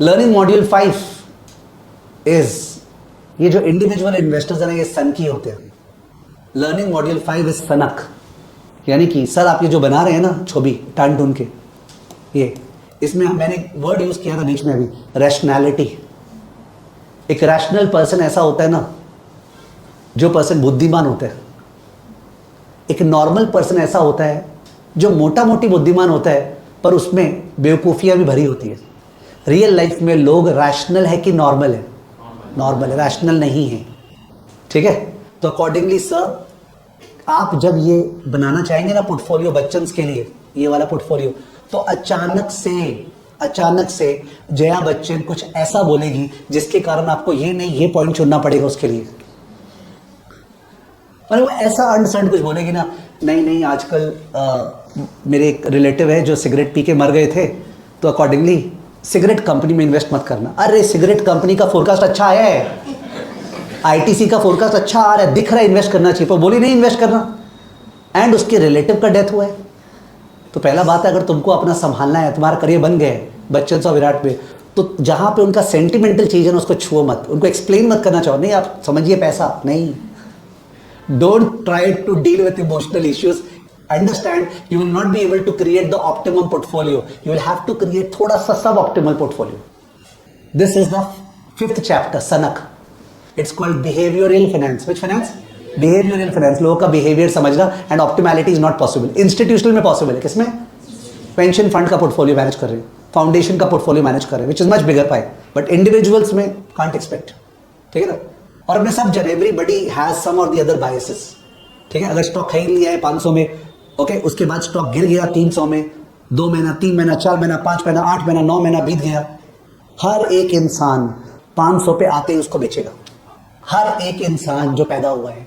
Learning module 5 is, ये जो इंडिविजुअल इन्वेस्टर्स हैं ये सन की होते हैं। लर्निंग मॉड्यूल 5 इज सनक, यानी कि सर आप ये जो बना रहे हैं ना छवि टान टून के, ये इसमें मैंने वर्ड यूज किया था बीच में अभी, रैशनैलिटी। एक रैशनल पर्सन ऐसा होता है ना, जो पर्सन बुद्धिमान होता है। एक नॉर्मल पर्सन ऐसा होता है जो मोटा मोटी बुद्धिमान होता है, पर उसमें बेवकूफियां भी भरी होती है। रियल लाइफ में लोग रैशनल है कि नॉर्मल है? नॉर्मल है, रैशनल नहीं है। ठीक है, तो अकॉर्डिंगली सर आप जब ये बनाना चाहेंगे ना पोर्टफोलियो बच्चन के लिए, ये वाला पोर्टफोलियो, तो अचानक से जया बच्चन कुछ ऐसा बोलेगी जिसके कारण आपको ये नहीं ये पॉइंट चुनना पड़ेगा उसके लिए। और वो ऐसा अंडरस्टैंड कुछ बोलेगी ना, नहीं आजकल मेरे एक रिलेटिव है जो सिगरेट पी के मर गए थे, तो अकॉर्डिंगली सिगरेट कंपनी में इन्वेस्ट मत करना। अरे सिगरेट कंपनी का फोरकास्ट अच्छा आया है, आईटीसी का फोरकास्ट अच्छा आ रहा है, दिख रहा है इन्वेस्ट करना चाहिए, पर बोली नहीं इन्वेस्ट करना, एंड उसके रिलेटिव का डेथ हुआ है। तो पहला बात है, अगर तुमको अपना संभालना है, तुम्हारा करियर बन गया है बच्चन और विराट पे, तो जहां पे उनका सेंटिमेंटल चीज है ना उसको छुओ मत, उनको एक्सप्लेन मत करना चाहो, नहीं आप समझिए पैसा नहीं। Don't try to deal with emotional issues. Understand, you will not be able to create the optimum portfolio, you will have to create थोड़ा सा sub optimal portfolio. This is the 5th chapter, सनक। It's called behavioural finance. Which finance? Behavioural finance. लोगों का behaviour समझना, and optimality is not possible. Institutional में possible है, किसमें? Pension fund का पोर्टफोलियो मैनेज कर रहे हैं, फाउंडेशन का पोर्टफोलियो मैनेज कर रहे हैं, which is much bigger pi, but individuals में कांट एक्सपेक्ट। ठीक है ना? और अपने सब जन, एवरीबडी हैज सम और द अदर बायसेस। ठीक है, अगर स्टॉक खरीद लिया है 500 में, ओके, उसके बाद स्टॉक गिर गया 300 में, 2 महीना, 3 महीना, 4 महीना, 5 महीना, 8 महीना, 9 महीना बीत गया, हर एक इंसान 500 पे आते ही उसको बेचेगा। हर एक इंसान जो पैदा हुआ है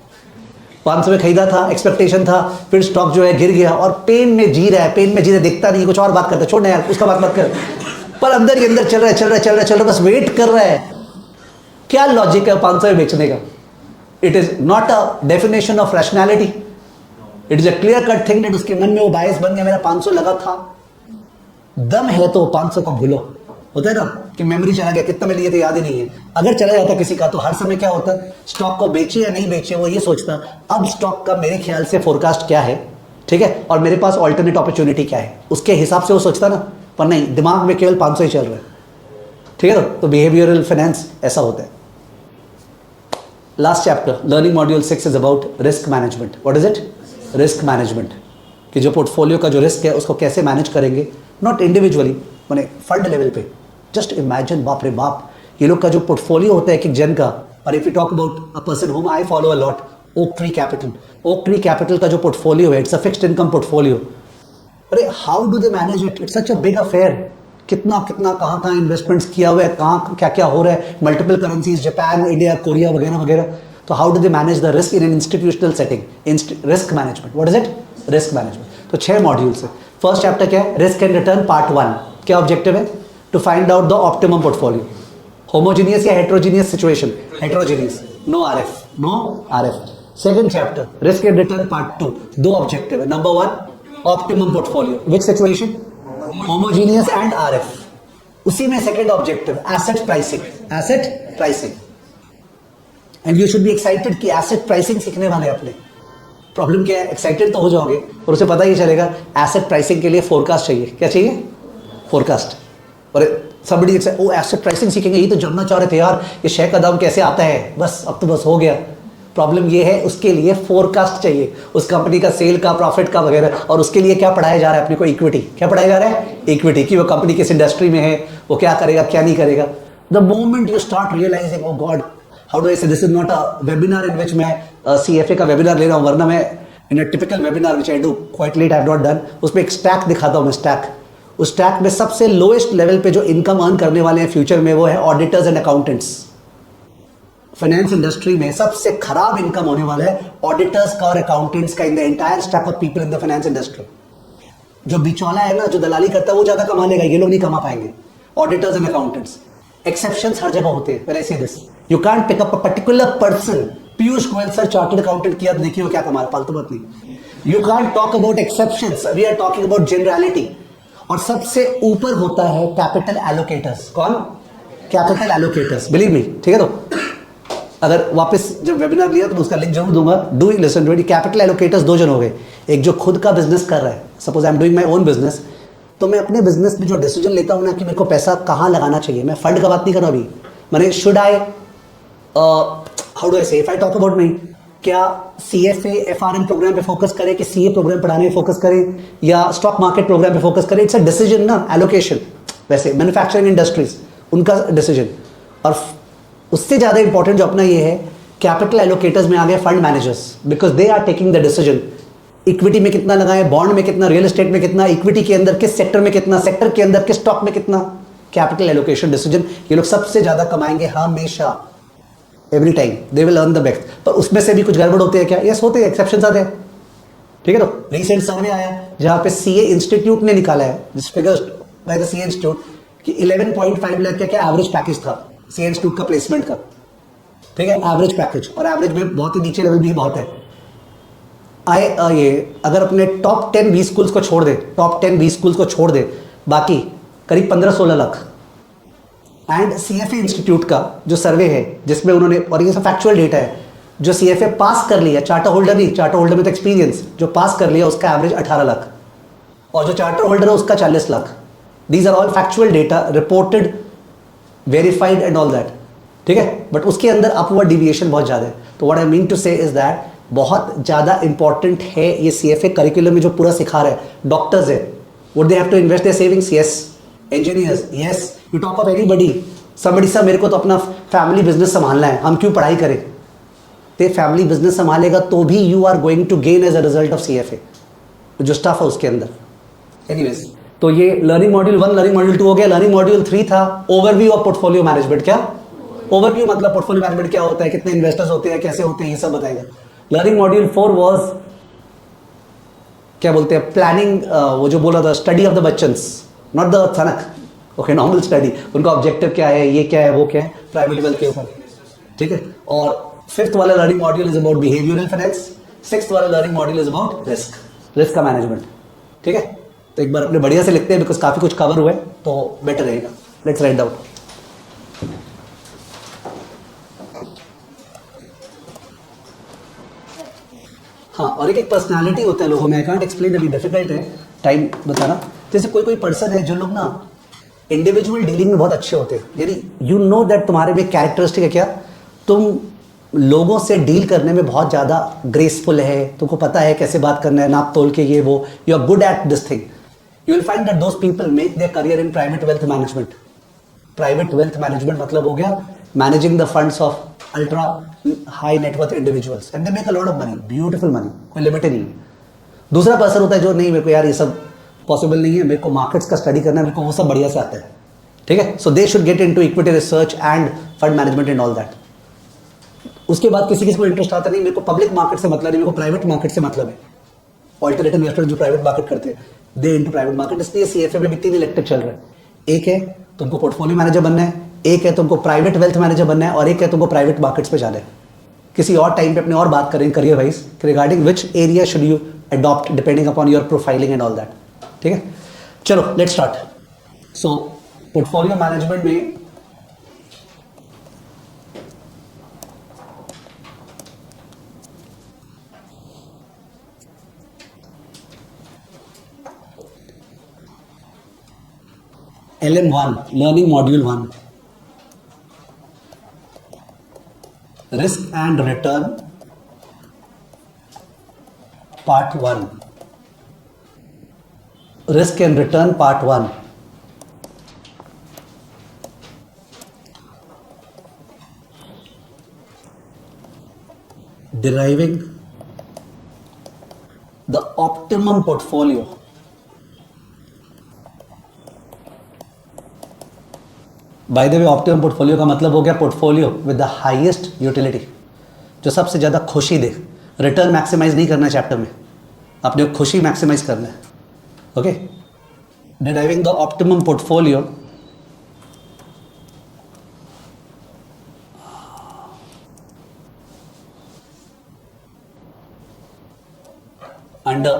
500 में खरीदा था, एक्सपेक्टेशन था, फिर स्टॉक जो है गिर गया और पेन में जी रहा है, पेन में जी रहा है, दिखता नहीं, कुछ और बात करता है, छोड़ना यार उसका बात मत कर, पर अंदर ही अंदर चल रहा है, बस वेट कर रहा है। क्या लॉजिक है 500 में बेचने का? It is not a definition of rationality, it is a clear cut thing that उसके मन में वो बायस बन गया, मेरा 500 लगा था। दम है तो 500 को भूलो, होता है ना कि मेमोरी चला गया, कितना में लिए थे याद ही नहीं है। अगर चला जाता किसी का, तो हर समय क्या होता, स्टॉक को बेचे या नहीं बेचे, वो ये सोचता अब स्टॉक का मेरे ख्याल से फोरकास्ट क्या है, ठीक है, और मेरे पास ऑल्टरनेट अपॉर्चुनिटी क्या है, उसके हिसाब से वो सोचता ना, पर नहीं, दिमाग में केवल 500 ही चल रहा है। ठीक है, तो बिहेवियरल फाइनेंस ऐसा होता है। Last chapter, learning module 6 is about risk management. What is it? Risk management, कि जो पोर्टफोलियो का जो रिस्क है उसको कैसे मैनेज करेंगे, नॉट इंडिविजुअली, मैंने फंड लेवल पे। जस्ट इमेजिन, बाप रे बाप, ये लोग का जो पोर्टफोलियो होता है एक जन का, और if you talk about a person whom I follow a lot, oak tree capital. Oak tree capital का जो पोर्टफोलियो है, it's a fixed income portfolio. अरे how do they manage it? It's such a big affair. कितना कहाँ investments किया हुआ है, कहाँ क्या क्या हो रहा है, multiple currencies, Japan, India, Korea वगैरह वगैरह। तो how do they manage the risk in an institutional setting? Risk management. What is it? Risk management. तो 6 मॉड्यूल्स है। फर्स्ट चैप्टर क्या है? Risk and return part 1। क्या ऑब्जेक्टिव है? To find out the optimum portfolio. Homogeneous या heterogeneous situation? Heterogeneous, no RF, no RF. Second chapter, risk and return part 2। 2 objective है। Number 1, optimum portfolio. Which situation? Homogeneous and RF. उसी में second objective, asset pricing. Asset pricing, and you should be excited कि asset pricing सीखने वाले अपने। Problem क्या है, excited तो हो जाओगे और उसे पता ही चलेगा एसेट प्राइसिंग के लिए फोरकास्ट चाहिए। क्या चाहिए? फोरकास्ट। और somebody ओ एसेट प्राइसिंग सीखेंगे, ये तो जानना चाह रहे थे यार, ये शेयर का दाम कैसे आता है, बस अब तो बस हो गया। प्रॉब्लम ये है, उसके लिए फोरकास्ट चाहिए उस कंपनी का, सेल का, प्रॉफिट का वगैरह। और उसके लिए क्या पढ़ाया जा रहा है अपने को? इक्विटी। क्या पढ़ाया जा रहा है? इक्विटी, कि वो कंपनी किस इंडस्ट्री में है, वो क्या करेगा क्या नहीं करेगा। The moment you start realising, oh God how do I say, this is not a webinar in which मैं CFA का वेबिनार ले रहा हूँ, वरना मैं in a typical webinar which I do quite late, I have not done, उसमें एक stack दिखाता हूँ मैं, स्टैक। उस स्टैक में सबसे लोएस्ट लेवल पे जो इनकम अर्न करने वाले हैं फ्यूचर में, वो है auditors and accountants. Finance industry में सबसे खराब इनकम होने वाला है ऑडिटर्स का और अकाउंटेंट्स का in the entire stack of people in the finance industry. जो बिचौला है ना, जो दलाली करता है, वो ज्यादा कमा लेगा, ये लोग नहीं कमा पाएंगे, ऑडिटर्स एंड अकाउंटेंट्स। एक्सेप्शंस हर जगह होते हैं, वैसे this you can't pick up a particular person. Piyush Goyal sir chartered accountant किया, देखिए वो क्या कमा, फालतू बात नहीं। You can't talk about exceptions, we are talking about generality. और सबसे ऊपर होता है कैपिटल एलोकेटर्स। कौन? कैपिटल एलोकेटर्स, बिलीव मी, ठीक है। तो अगर वापस जब वेबिनार लिया तो उसका लिंक जरूर दूंगा, do listen to it. Capital allocators दो जन हो गए, एक जो खुद का बिजनेस कर रहा है, suppose I am doing my own business, तो मैं अपने बिजनेस में जो डिसीजन लेता हूं ना कि मेरे को पैसा कहां लगाना चाहिए, मैं फंड का बात नहीं कर रहा अभी, मैंने should I how do I say, if I talk about me, क्या CFA FRM प्रोग्राम पे फोकस करें कि CA प्रोग्राम पढ़ाने में फोकस करें या स्टॉक मार्केट प्रोग्राम पे फोकस करें, इट्स अ डिसीजन ना, एलोकेशन। वैसे मैन्युफैक्चरिंग इंडस्ट्रीज उनका डिसीजन। और उससे ज्यादा इंपॉर्टेंट जो अपना ये है, कैपिटल एलोकेटर्स में आ गए fund managers, because they are taking the decision. Equity में कितना लगाएं, बॉन्ड में कितना, रियल एस्टेट में कितना, इक्विटी के अंदर किस सेक्टर में कितना, सेक्टर के अंदर किस स्टॉक में कितना, कैपिटल एलोकेशन डिसीजन। ये लोग सबसे ज्यादा कमाएंगे हमेशा, every time they will earn the best. पर उसमें से भी कुछ गड़बड़ होते हैं क्या? यस होते हैं, एक्सेप्शंस आते हैं, ठीक है। तो रिसेंट सर्वे आया जहां पे CA इंस्टीट्यूट ने निकाला है, this figures by the CA institute, कि 11.5 लाख का क्या एवरेज पैकेज था CA इंस्टीट्यूट का प्लेसमेंट का, ठीक है, एवरेज पैकेज। और एवरेज में बहुत ही नीचे लेवल भी बहुत है। ये अगर अपने टॉप 10-20 स्कूल्स को छोड़ दे, टॉप 10-20 स्कूल्स को छोड़ दे, बाकी करीब 15-16 लाख। एंड CFA इंस्टीट्यूट का जो सर्वे है जिसमें उन्होंने, और ये सब फैक्चुअल डेटा है, जो CFA पास कर लिया, चार्टर होल्डर नहीं, चार्टर होल्डर में तो एक्सपीरियंस, जो पास कर लिया उसका एवरेज 18 लाख, और जो चार्टर होल्डर है उसका 40 lakh. These are all factual data, reported, verified and all that, ठीक है। बट उसके अंदर अपवर्ड डिविएशन बहुत ज्यादा है। तो व्हाट आई मीन टू से इज दैट बहुत ज्यादा इंपॉर्टेंट है ये CFA करिकुलम में जो पूरा सिखा रहा है। डॉक्टर्स है, would they have to invest their savings? Yes. Engineers, yes. You talk of anybody, somebody सा मेरे को तो अपना फैमिली बिजनेस संभालना है, हम क्यों पढ़ाई करें? ते फैमिली बिजनेस संभालेगा तो भी you are going to gain as a result of CFA, जो स्टाफ है उसके अंदर। एनीवेज, तो ये लर्निंग मॉड्यूल 1, लर्निंग मॉड्यूल 2 हो गया। लर्निंग मॉड्यूल 3 था ओवरव्यू ऑफ पोर्टफोलियो मैनेजमेंट। क्या ओवरव्यू मतलब पोर्टफोलियो मैनेजमेंट क्या होता है, कितने इन्वेस्टर्स होते हैं, कैसे होते हैं, ये सब बताएगा। लर्निंग मॉड्यूल 4 वाज क्या बोलते हैं, प्लानिंग, वो जो बोला था, स्टडी ऑफ द बच्चन्स, नॉट द थनक, ओके, नॉर्मल स्टडी, उनका ऑब्जेक्टिव क्या है, ये क्या है, वो क्या है, प्राइवेट वेल्थ के ऊपर, ठीक है। और 5th वाला learning module is about behavioural finance. 6th वाला learning module is about risk, risk का मैनेजमेंट, ठीक है। तो एक बार अपने बढ़िया से लिखते हैं, बिकॉज काफी कुछ कवर हुआ है तो बेटर रहेगा। Let's write down. हाँ, और एक पर्सनालिटी होता है लोगों में, आई कांट एक्सप्लेन, अभी डिफिकल्ट है टाइम बताना। जैसे कोई कोई पर्सन है जो लोग ना इंडिविजुअल डीलिंग में बहुत अच्छे होते हैं, यानी यू नो दैट तुम्हारे में कैरेक्टरिस्टिक है क्या, तुम लोगों से डील करने में बहुत ज़्यादा ग्रेसफुल है, तुमको पता है कैसे बात करना है, नाप तोल के, ये वो, you are good at this thing. You will find that those people make their career in private wealth management. Private wealth management मतलब हो गया managing the funds of ultra high net worth individuals, and they make a lot of money, beautiful money, कोई limit नहीं है। दूसरा person होता है जो नहीं, मेरे को यार ये सब पॉसिबल नहीं है, मेरे को मार्केट्स का स्टडी करना है, मेरे को वो सब बढ़िया से आता है, ठीक है। So they should get into equity research and fund management and all that. उसके बाद किसी किसी को इंटरेस्ट आता नहीं, मेरे को पब्लिक मार्केट से मतलब नहीं, मेरे को प्राइवेट मार्केट से मतलब है। ऑल्टरनेटिव इन्वेस्टर जो प्राइवेट मार्केट करते हैं, दे इनटू प्राइवेट मार्केट। इसलिए CFA में भी 3 इलेक्टिव चल रहा है। एक है तुमको पोर्टफोलियो मैनेजर बनना है, एक है तुमको प्राइवेट वेल्थ मैनेजर बनना है, और एक है तुमको प्राइवेट मार्केट्स पे जाना है। किसी और टाइम पे अपने और बात करेंगे career wise regarding which area should you adopt depending upon your profiling and all that, ठीक है। चलो let's start. So portfolio management में LM1, learning module 1, risk and return part 1, risk and return part 1. Deriving the optimum portfolio. By the way, optimum portfolio का मतलब हो गया portfolio with the highest utility, जो सबसे ज़्यादा खुशी दे. रिटर्न मैक्सिमाइज नहीं करना है चैप्टर में, अपने खुशी मैक्सिमाइज करना है. Okay, deriving the optimum portfolio under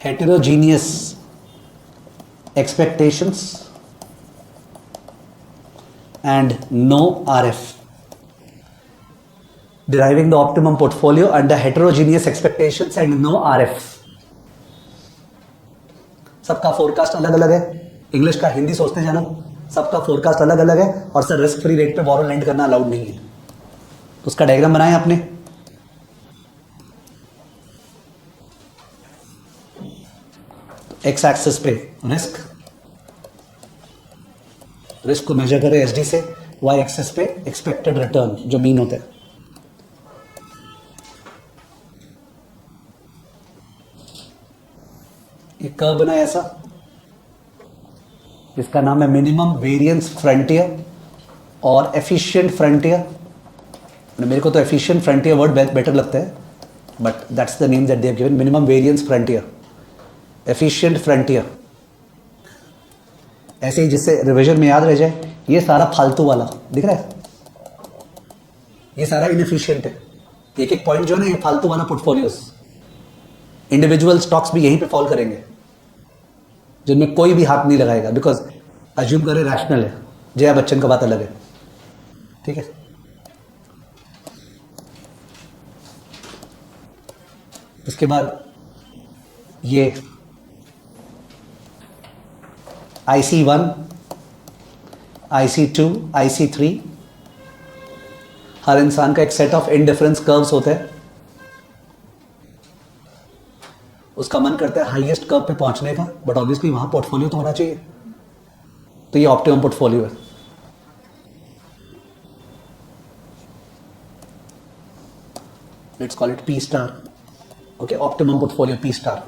heterogeneous expectations and no RF. Deriving the optimum portfolio under heterogeneous expectations and no RF. सबका फोरकास्ट अलग अलग है. इंग्लिश का हिंदी सोचते जाना, सबका फोरकास्ट अलग अलग है. और सर रिस्क फ्री रेट पे बोरो लैंड करना अलाउड नहीं है. तो उसका डायग्राम बनाएं आपने. एक्स एक्सिस पे रिस्क को मेजर करें एसडी से, वाई एक्सिस पे एक्सपेक्टेड रिटर्न जो मीन होता है. एक कर्व बनाया ऐसा, इसका नाम है मिनिमम वेरिएंस फ्रंटियर और एफिशिएंट फ्रंटियर. मेरे को तो एफिशिएंट फ्रंटियर वर्ड बेटर लगता है, but that's the name that they have given, minimum variance frontier, efficient frontier. ऐसे ही जिससे रिवीजन में याद रह जाए. ये सारा फालतू वाला दिख रहा है, ये सारा इनएफिशिएंट है. एक एक पॉइंट जो है ना, ये फालतू वाला पोर्टफोलियोज. इंडिविजुअल स्टॉक्स भी यहीं पे फॉल करेंगे, जिनमें कोई भी हाथ नहीं लगाएगा, बिकॉज अज्यूम करे रैशनल है. जया बच्चन का बात अलग है. ठीक है, उसके बाद ये IC1, IC2, IC3, हर इंसान का एक सेट ऑफ इंडिफरेंस कर्व्स होते हैं. उसका मन करता है हाईएस्ट कर्व पे पहुंचने का, बट ऑब्वियसली वहां पोर्टफोलियो तो होना चाहिए. तो ये ऑप्टिमम पोर्टफोलियो है. Let's call it P star. Okay, optimum portfolio P star.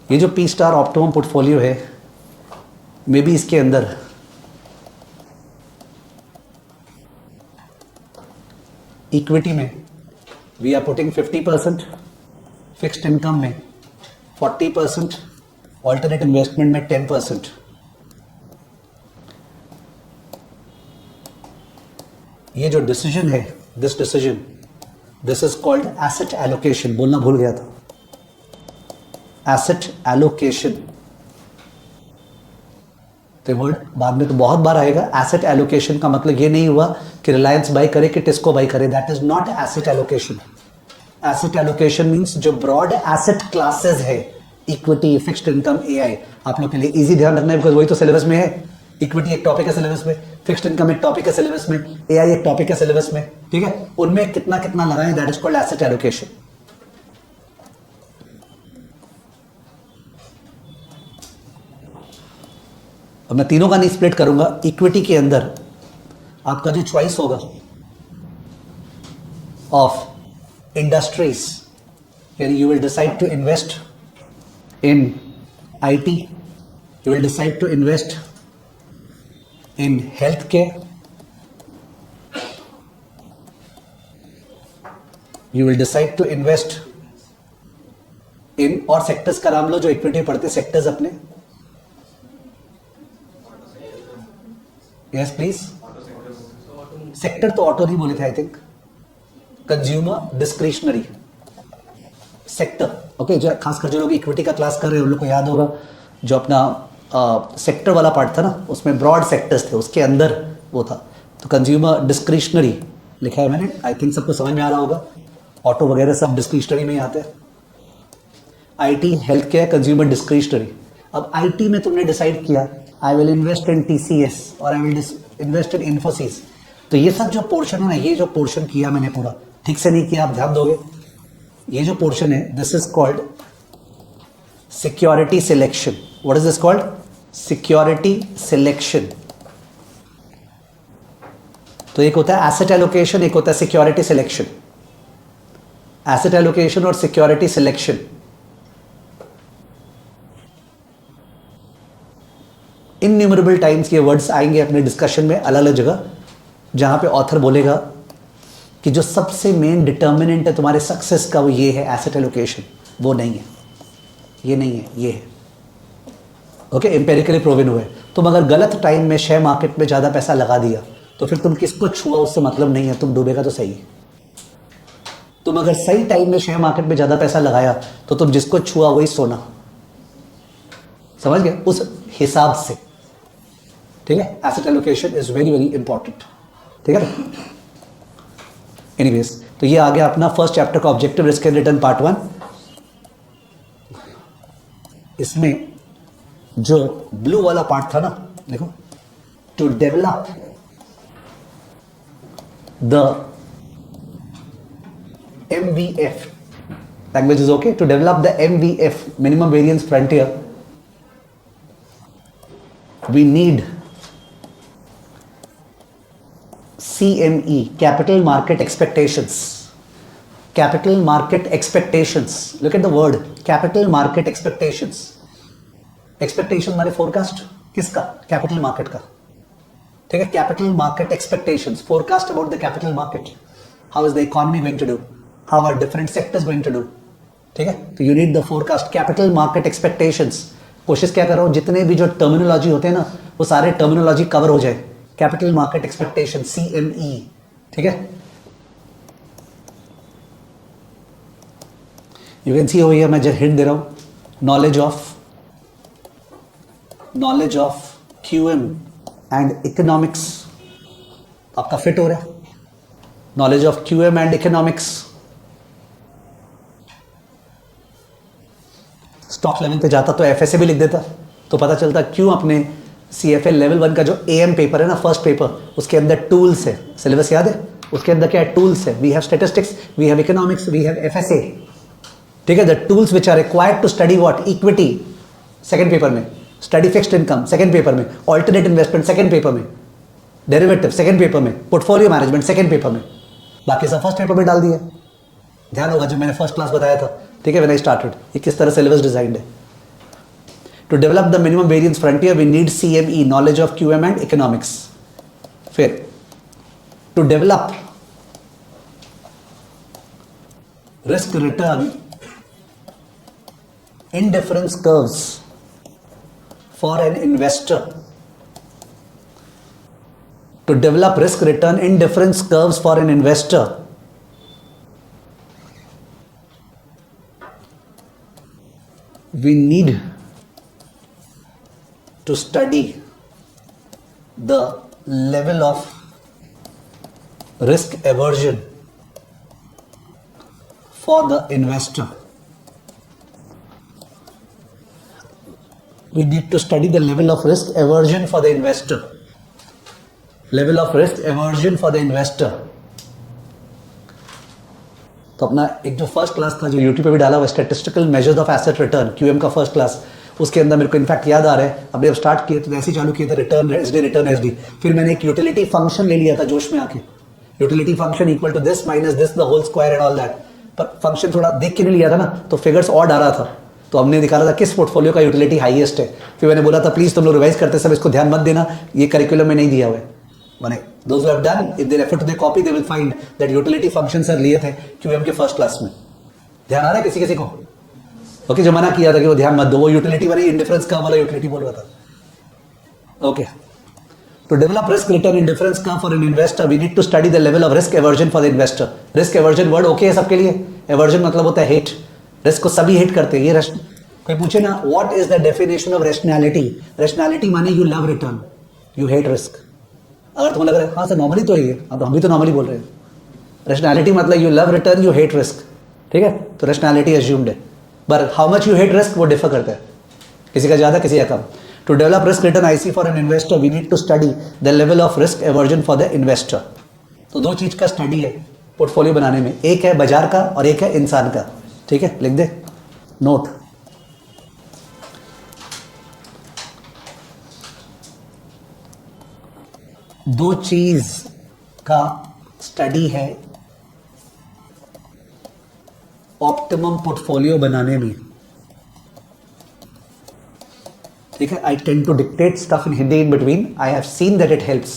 ये जो P स्टार ऑप्टिमम पोर्टफोलियो है, मे बी इसके अंदर इक्विटी में we are putting 50%, fixed income में 40%, ऑल्टरनेट इन्वेस्टमेंट में 10%. ये जो डिसीजन है, this is called asset allocation. बोलना भूल गया था, एसेट एलोकेशन. तो वर्ड बाद में तो बहुत बार आएगा. एसेट एलोकेशन का मतलब ये नहीं हुआ कि रिलायंस बाई करे कि टिस्को बाई करे. That is not asset allocation. Asset allocation means जो ब्रॉड एसेट क्लासेस है, इक्विटी, फिक्स्ड इनकम, एआई. आप लोग के लिए इजी ध्यान रखना है, बिकॉज वही तो सिलेबस में है. इक्विटी एक टॉपिक है सिलेबस में, फिक्स्ड इनकम एक टॉपिक है सिलेबस में, एआई एक टॉपिक है सिलेबस में. ठीक है, उनमें कितना कितना लगाएं, that is called asset allocation. अब मैं तीनों का नहीं स्प्लिट करूंगा. इक्विटी के अंदर आपका जो चॉइस होगा ऑफ इंडस्ट्रीज, यानी you will decide to invest in IT, you will decide to invest in health care, you will decide to invest in, और सेक्टर्स का नाम लो जो इक्विटी पढ़ते सेक्टर्स अपने. Yes please. सेक्टर तो ऑटो नहीं बोले थे I think. Consumer discretionary sector. Okay, जो खासकर जो लोग इक्विटी का क्लास कर रहे हैं उन लोग को याद होगा, जो अपना सेक्टर वाला पार्ट था ना, उसमें ब्रॉड सेक्टर्स थे, उसके अंदर वो था. तो कंज्यूमर डिस्क्रिशनरी लिखा है मैंने, आई थिंक सबको समझ में आ रहा होगा. ऑटो वगैरह सब डिस्क्रिशनरी में ही आते हैं. IT, health care, consumer discretionary. अब आईटी में तुमने डिसाइड किया I will invest in TCS और I will invest in Infosys, तो ये सब जो पोर्शन है ना, ये जो पोर्शन किया मैंने पूरा ठीक से नहीं किया, आप ध्यान दोगे। ये जो पोर्शन है this is called security selection. What is this called? Security selection. तो एक होता है एसेट एलोकेशन, एक होता है सिक्योरिटी सिलेक्शन। एसेट एलोकेशन और सिक्योरिटी सिलेक्शन, इनन्यूमरेबल टाइम्स ये वर्ड्स आएंगे अपने डिस्कशन में अलग अलग जगह, जहां पे ऑथर बोलेगा कि जो सबसे मेन डिटर्मिनेंट है तुम्हारे सक्सेस का वो ये है एसेट एलोकेशन। वो नहीं है, ये नहीं है, ये है। ओके, एम्पेरिकली प्रूवन हुए। तुम अगर गलत टाइम में शेयर मार्केट में ज़्यादा पैसा लगा दिया तो फिर तुम किसको छुआ उससे मतलब नहीं है, तुम डूबेगा तो सही है। तुम अगर सही टाइम में शेयर मार्केट में ज़्यादा पैसा लगाया तो तुम जिसको छुआ वही सोना। समझ गए? उस हिसाब से, ठीक है। Asset allocation is very very important, ठीक है। एनीवेज, तो ये आ गया अपना फर्स्ट चैप्टर का objective risk and return part 1। इसमें जो ब्लू वाला पार्ट था ना, देखो, to develop the MVF language is okay. To develop the MVF, minimum variance frontier, we need CME, capital market expectations. Capital market expectations. Look at the word, capital market expectations. Expectation हमारे forecast किसका? Capital market का, ठीक है। Capital market expectations, forecast about the capital market. How is the economy going to do? How are different sectors going to do? ठीक है। तो you need the forecast, capital market expectations. कोशिश क्या कर रहा हूं, जितने भी जो टर्मिनोलॉजी होते हैं ना, वो सारे टर्मिनोलॉजी कवर हो जाए। कैपिटल मार्केट एक्सपेक्टेशन, CME, ठीक है। You can C over here, मैं जस्ट हिंट दे रहा हूं, knowledge of QM and economics आपका फिट हो रहा है। Knowledge of QM and economics, stock level पे जाता तो FSA भी लिख देता तो पता चलता क्यों अपने CFA लेवल 1 का जो AM पेपर है ना, फर्स्ट पेपर, उसके अंदर टूल्स है। सिलेबस याद है? उसके अंदर क्या है? टूल्स है। We have statistics, we have economics, we have FSA, ठीक है। The tools which are required to study what? Equity second paper में, study fixed income second paper में, ऑल्टरनेट इन्वेस्टमेंट सेकंड पेपर में, डेरिवेटिव सेकंड पेपर में, portfolio management second paper में, बाकी सब first paper में डाल दिया। ध्यान होगा जब मैंने फर्स्ट क्लास बताया था, ठीक है, व्हेन आई स्टार्टेड, ये किस तरह सिलेबस डिजाइंड है। To develop the minimum variance frontier we need CME, knowledge of QM and economics. फिर to develop risk return indifference curves for an investor, to develop risk return indifference curves for an investor, we need to study the level of risk aversion for the investor. We need to study the level of risk aversion for the investor. Level of risk aversion for the investor. तो अपना एक जो first class था जो YouTube पे भी डाला हुआ, statistical measures of asset return, QM का फर्स्ट क्लास, उसके अंदर मेरे को इनफैक्ट याद आ रहा है, हमने जब स्टार्ट किया तो ऐसे ही चालू किया था, रिटर्न SD। फिर मैंने एक यूटिलिटी फंक्शन ले लिया था जोश में आके, utility function equal to this minus this the whole square and all that. पर फंक्शन थोड़ा देख के नहीं लिया था ना, तो फिगर्स और डाला था, तो हमने दिखा रहा था किस पोर्टफोलियो का यूटिलिटी हाईएस्ट है। फिर मैंने बोला था प्लीज तुम लोग रिवाइज करते समय इसको ध्यान मत देना, ये करिकुलम में नहीं दिया हुआ है। माने those who have done, if they refer to their copy, they will find that utility functions are लिए थे QM के फर्स्ट क्लास में। ध्यान आ रहा है किसी किसी को? ओके, जो मना किया था कि वो ध्यान मत दो, वो यूटिलिटी वाली इंडिफरेंस कर्व वाला यूटिलिटी बोल रहा था। Okay, to develop risk return indifference curve for an investor, we need to study the level of risk aversion for the investor. Risk aversion word okay है सबके लिए? aversion मतलब होता है hate, risk को सभी hate करते हैं। ये कोई पूछे ना what is the definition of rationality? rationality माने you love return, you hate risk। अगर तुम्हें लग रहा है हाँ सर नॉर्मली तो ही है, अब हम भी तो नॉर्मली बोल रहे हैं। रैशनैलिटी मतलब you love return, you hate risk, ठीक है। तो रैशनैलिटी एज्यूम्ड है, but how much you hate risk वो डिफर करता है। किसी का ज़्यादा किसी का कम. To develop risk return IC for an investor we need to study the level of risk aversion for the investor. तो दो चीज़ का स्टडी है पोर्टफोलियो बनाने में, एक है बाजार का और एक है इंसान का. ठीक है, लिख दे नोट. दो चीज का स्टडी है ऑप्टिमम पोर्टफोलियो बनाने में. ठीक है, I tend to dictate stuff in Hindi in between, I have seen that it helps.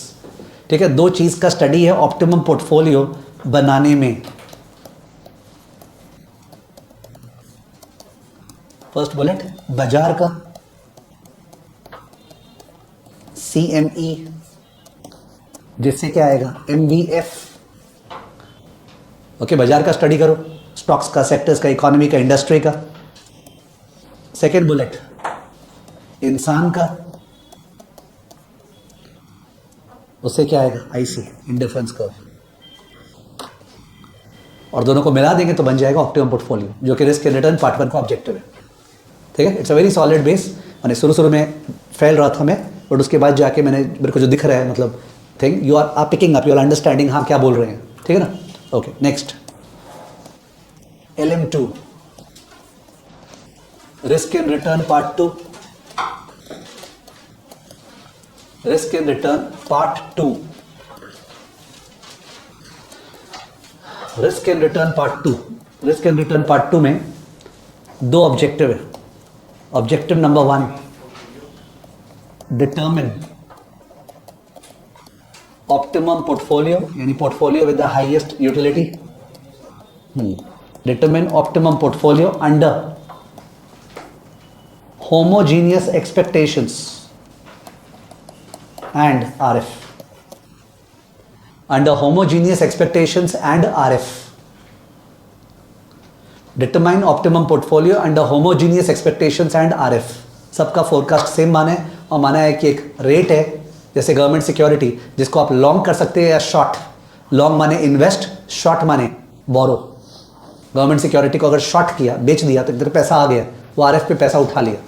ठीक है, दो चीज का स्टडी है ऑप्टिमम पोर्टफोलियो बनाने में. फर्स्ट बुलेट बाजार का, CME जिससे क्या आएगा MVF. ओके, बाजार का स्टडी करो, स्टॉक्स का, सेक्टर्स का, इकोनॉमी का, इंडस्ट्री का. सेकेंड बुलेट इंसान का, उससे क्या आएगा IC इंडिफरेंस कर्व. और दोनों को मिला देंगे तो बन जाएगा ऑप्टिमम पोर्टफोलियो, जो कि रिस्क एंड रिटर्न पार्ट 1 का ऑब्जेक्टिव है. ठीक है, it's a very solid base. मैंने शुरू में फैल रहा था मैं, बट उसके बाद जाके मेरे को जो दिख रहा है मतलब thing you are picking up, you are understanding हाँ क्या बोल रहे हैं. ठीक है ना. Okay, next LM2 risk and return part 2. Risk and return part 2. Risk and return part 2. Risk and return part 2 में दो ऑब्जेक्टिव है. Objective number 1 determine optimum portfolio, यानी portfolio with the highest utility. Determine optimum portfolio under homogeneous expectations and RF. Under homogeneous expectations and RF. Determine optimum portfolio under homogeneous expectations and RF. सबका forecast same माना है, और माना है कि एक rate है जैसे गवर्नमेंट सिक्योरिटी जिसको आप लॉन्ग कर सकते हैं या शॉर्ट. लॉन्ग माने इन्वेस्ट, शॉर्ट माने बोरो. गवर्नमेंट सिक्योरिटी को अगर शॉर्ट किया, बेच दिया, तो इधर पैसा आ गया, वो RF पे पैसा उठा लिया.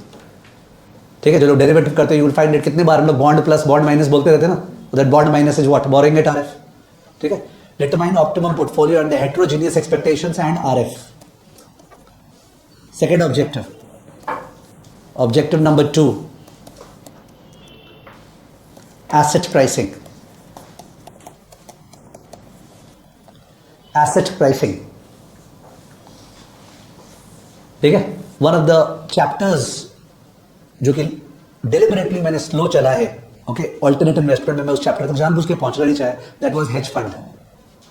ठीक है, जो लोग डेरिवेटिव करते हैं यू विल फाइंड इट, कितने बार हम लोग बॉन्ड प्लस बॉन्ड माइनस बोलते रहते हैं ना, that bond minus is what, boring at RF. ठीक है, determine optimum portfolio and the heterogeneous expectations and RF. Second objective, objective number 2 asset pricing. Asset pricing. ठीक है, वन ऑफ द चैप्टर्स जो कि डेलिबरेटली मैंने स्लो चला है. Okay, alternative investment में मैं उस चैप्टर तक जानबूझ के पहुंचना नहीं चाहे. That was hedge fund.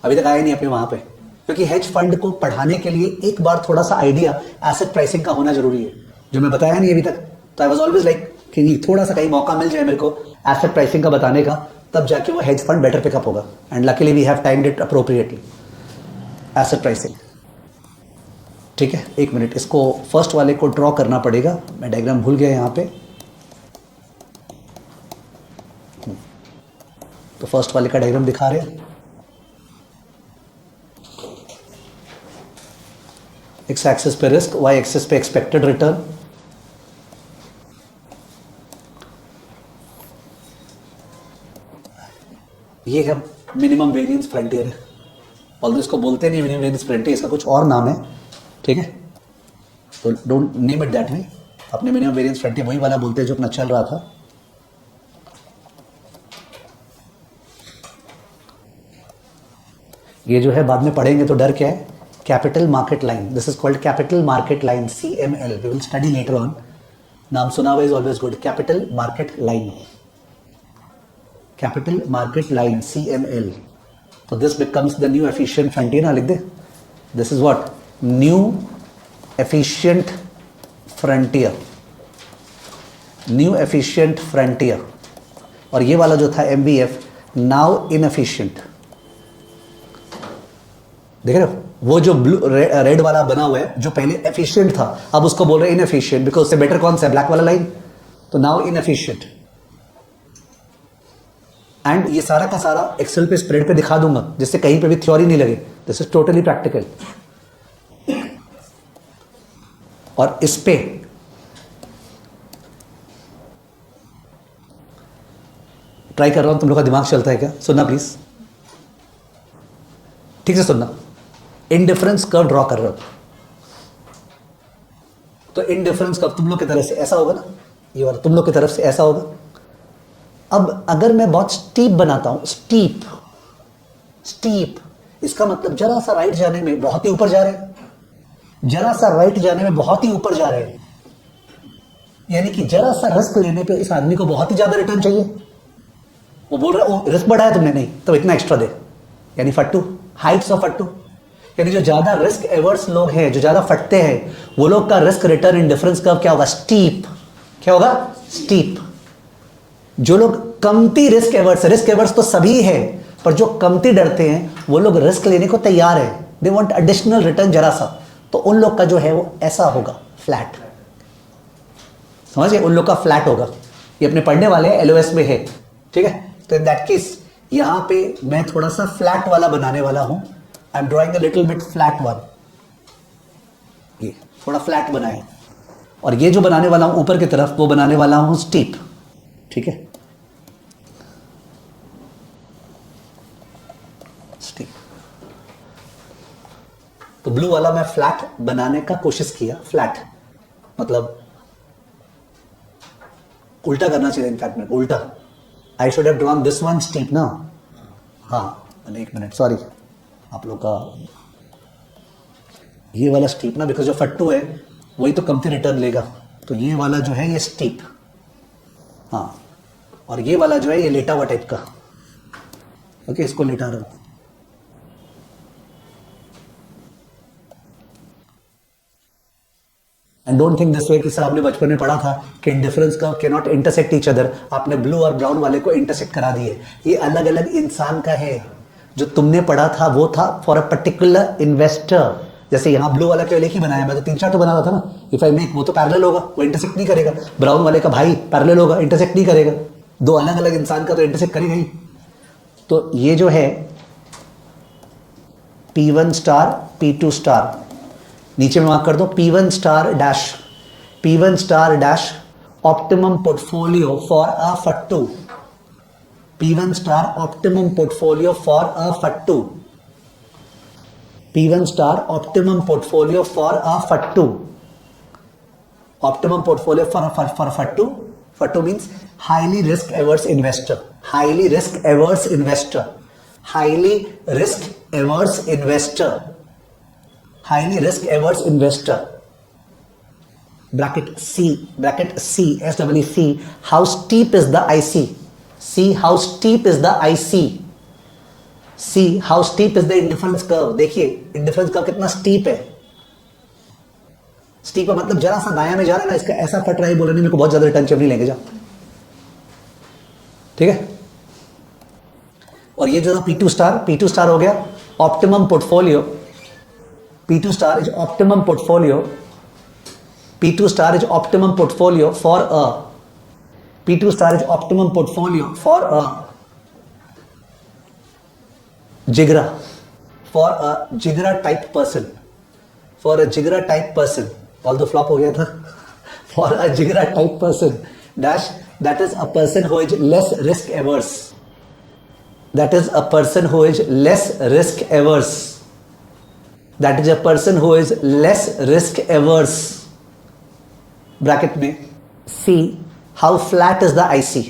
अभी तक आया नहीं अपने वहां पे, क्योंकि हेज फंड को पढ़ाने के लिए एक बार थोड़ा सा आइडिया एसेट प्राइसिंग का होना जरूरी है, जो मैं बताया नहीं अभी तक. तो आई वाज ऑलवेज लाइक कि थोड़ा सा कहीं मौका मिल जाए मेरे को एसेट प्राइसिंग का बताने का, तब जाके वो हेज फंड बेटर पिकअप होगा. And luckily we have timed it appropriately. Asset pricing. ठीक है, एक मिनट, इसको फर्स्ट वाले को ड्रॉ करना पड़ेगा, मैं डायग्राम भूल गया यहाँ पे. तो फर्स्ट वाले का डायग्राम दिखा रहे हैं. एक्स एक्सिस पे रिस्क, वाई एक्सिस पे एक्सपेक्टेड रिटर्न. ये है मिनिमम वेरिएंस फ्रंटियर. ऑल्दो इसको बोलते नहीं मिनिमम वेरिएंस फ्रंटियर, इसका कुछ और नाम है. ठीक है, तो don't name it that way. अपने मिनिमम वेरिएंस फ्रंटियर वही वाला बोलते हैं जो अपना चल रहा था. ये जो है बाद में पढ़ेंगे तो डर क्या है, capital market line. This is called capital market line, CML. We will study later on. नाम सुना हुआ is always good. Capital market line, capital market line CML. तो this becomes the new efficient frontier. ना लिख दे, this is what, new efficient frontier. New efficient frontier. और ये वाला जो था MVF, नाउ इनएफिशिएंट. देख रहे हो, वो जो ब्लू रेड वाला बना हुआ है, जो पहले एफिशिएंट था, अब उसको बोल रहे हैं इनएफिशिएंट, बिकॉज उससे बेटर कौन सा है, ब्लैक वाला लाइन. तो नाउ इनएफिशिएंट. एंड ये सारा का सारा एक्सेल पे स्प्रेड पे दिखा दूंगा, जिससे कहीं पे भी थ्योरी नहीं लगे. This is totally practical. और इस पे ट्राई कर रहा हूं, तुम लोग का दिमाग चलता है क्या? सुनना प्लीज, ठीक से सुनना। इंडिफरेंस कर्व ड्रॉ कर रहे हो, तो इंडिफरेंस कर्व तुम लोग की तरफ से ऐसा होगा ना, ये वाला तुम लोग की तरफ से ऐसा होगा। अब अगर मैं बहुत स्टीप बनाता हूं, स्टीप स्टीप, इसका मतलब जरा सा राइट जाने में बहुत ही ऊपर जा रहे हैं, जरा सा राइट जाने में बहुत ही ऊपर जा रहे हैं, यानी कि जरा सा रिस्क लेने पे इस आदमी को बहुत ही ज्यादा रिटर्न चाहिए। वो बोल रहा है रिस्क बढ़ाया तुमने, नहीं तो इतना एक्स्ट्रा दे, यानी फट्टू, हाइट्स ऑफ फट्टू। यानी जो ज्यादा रिस्क एवर्स लोग हैं, जो ज्यादा फटते हैं, वो लोग का रिस्क रिटर्न इंडिफरेंस कर्व क्या होगा? स्टीप। क्या होगा? स्टीप। जो लोग कमती रिस्क एवर्स तो सभी है, पर जो कमती डरते हैं वो लोग रिस्क लेने को तैयार है, दे वांट एडिशनल रिटर्न जरा सा, तो उन लोग का जो है वो ऐसा होगा, फ्लैट। समझ गए? उन लोग का फ्लैट होगा। ये अपने पढ़ने वाले एलओएस में है, ठीक है? तो इन दैट केस यहां पे मैं थोड़ा सा फ्लैट वाला बनाने वाला हूं। I am drawing a little bit flat one, ये थोड़ा फ्लैट बनाए, और ये जो बनाने वाला हूं ऊपर की तरफ, वो बनाने वाला हूं स्टीप, ठीक है? स्टीप। तो ब्लू वाला मैं फ्लैट बनाने का कोशिश किया, फ्लैट मतलब उल्टा करना चाहिए, इनफैक्ट में उल्टा। I should have drawn this one steep ना। हाँ, एक मिनट, सॉरी, आप लोग का ये वाला स्टीप ना, बिकॉज जो फट्टू है वही तो कमती रिटर्न लेगा, तो ये वाला जो है ये स्टीप, हाँ, और ये वाला जो है ये लेटा हुआ टाइप का। ओके, इसको लेटा रहा हूं। And don't think this way कि सर आपने बचपन में पढ़ा था कि डिफरेंस का can not intersect each other, आपने ब्लू और ब्राउन वाले को इंटरसेक्ट करा दिए। ये अलग अलग इंसान का है। जो तुमने पढ़ा था वो था फॉर अ पर्टिकुलर इन्वेस्टर। जैसे यहाँ ब्लू वाला केवल एक ही बनाया, मैं तो 3-4 तो बना रहा था ना। इफ आई मेक, वो तो पैरेलल होगा, वो इंटरसेक्ट नहीं करेगा। ब्राउन वाले का भाई पैरेलल होगा, इंटरसेक्ट नहीं करेगा। दो अलग अलग इंसान का तो इंटरसेक्ट करेगा ही। तो ये जो है P1 स्टार P2 स्टार, नीचे में मार्क कर दो P1 star dash, P1 star dash optimum portfolio for a फट्टू, P1 star optimum portfolio for a फट्टू, P1 star optimum portfolio for a फट्टू, ऑप्टिमम पोर्टफोलियो फॉर फट्टू। फट्टू means highly risk averse investor, highly risk averse investor, highly risk averse investor, highly risk averse investor. Bracket C, SEEC, how steep is the IC? See how steep is the IC? See how steep is the indifference curve? देखिए indifference curve कितना steep है। Steep का मतलब जरा सा दाया में जा रहा है ना, इसका ऐसा फट रहा है, बोलने मेरे को बहुत ज्यादा रिटर्न चाहिए, नहीं लेंगे जा, ठीक है? और ये जो था P2 स्टार हो गया optimum portfolio. P2 star is optimum portfolio, P2 star is optimum portfolio for a, P2 star is optimum portfolio for a jigra, for a jigra type person, for a jigra type person, although flop हो गया था, for a jigra type person dash, that is a person who is less risk averse, that is a person who is less risk averse, that is a person who is less risk averse। Bracket में see how flat is the IC,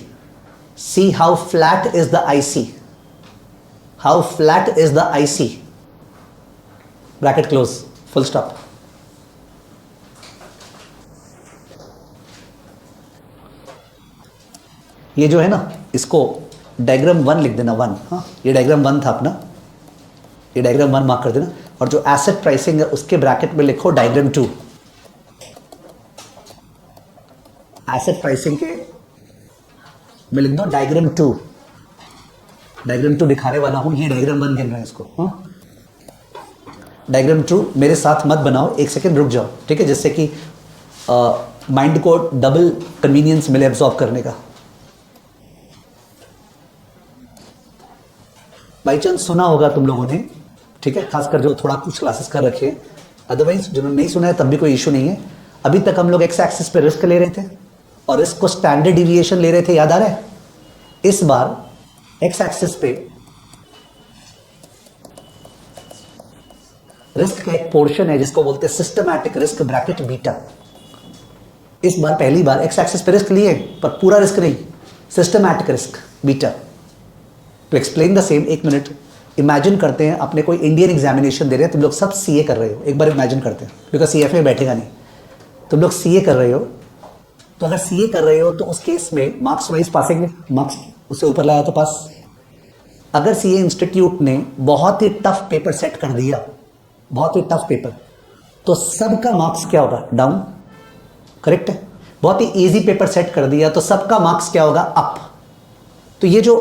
see how flat is the IC, how flat is the IC, bracket close, full stop. ये जो है ना, इसको diagram 1 लिख देना, 1, हाँ, ये डायग्राम 1 था अपना, ये डायग्राम 1 मार्क कर देना, और जो एसेट प्राइसिंग है उसके ब्रैकेट में लिखो डायग्राम 2। एसेट प्राइसिंग के मैं लिख दो डायग्राम 2, डायग्राम 2 दिखाने वाला हूं, ये डायग्राम 1 गिन रहा है इसको, हाँ? डायग्राम 2 मेरे साथ मत बनाओ, एक सेकंड रुक जाओ, ठीक है? जिससे कि माइंड को डबल कन्वीनियंस मिले एब्जॉर्ब करने का। बाई चांस सुना होगा तुम लोगों ने, ठीक है? खासकर जो थोड़ा कुछ क्लासेस कर रखे, अदरवाइज जिन्होंने नहीं सुना है तब भी कोई इशू नहीं है। अभी तक हम लोग एक्स एक्सिस पे रिस्क ले रहे थे और रिस्क को स्टैंडर्ड डिविएशन ले रहे थे, याद आ रहा है? इस बार एक्स एक्सिस पे रिस्क का एक पोर्शन है जिसको बोलते हैं सिस्टमैटिक रिस्क ब्रैकेट बीटा। इस बार पहली बार एक्स एक्सिस पे रिस्क लिए पर पूरा रिस्क नहीं, systematic risk beta. To explain the same, एक मिनट इमेजिन करते हैं अपने कोई इंडियन एग्जामिनेशन दे रहे हैं, तुम लोग सब सीए कर रहे हो, एक बार इमेजिन करते हैं बिकॉज सीएफए बैठेगा नहीं, तुम लोग सीए कर रहे हो। तो अगर सीए कर रहे हो तो उस केस में मार्क्स वाइज पासेंगे, मार्क्स उससे ऊपर लाया तो पास। अगर सीए इंस्टीट्यूट ने बहुत ही टफ पेपर सेट कर दिया, बहुत ही टफ पेपर, तो सबका मार्क्स क्या होगा, डाउन। करेक्ट है। बहुत ही इजी पेपर सेट कर दिया तो सबका मार्क्स क्या होगा, अप। तो ये जो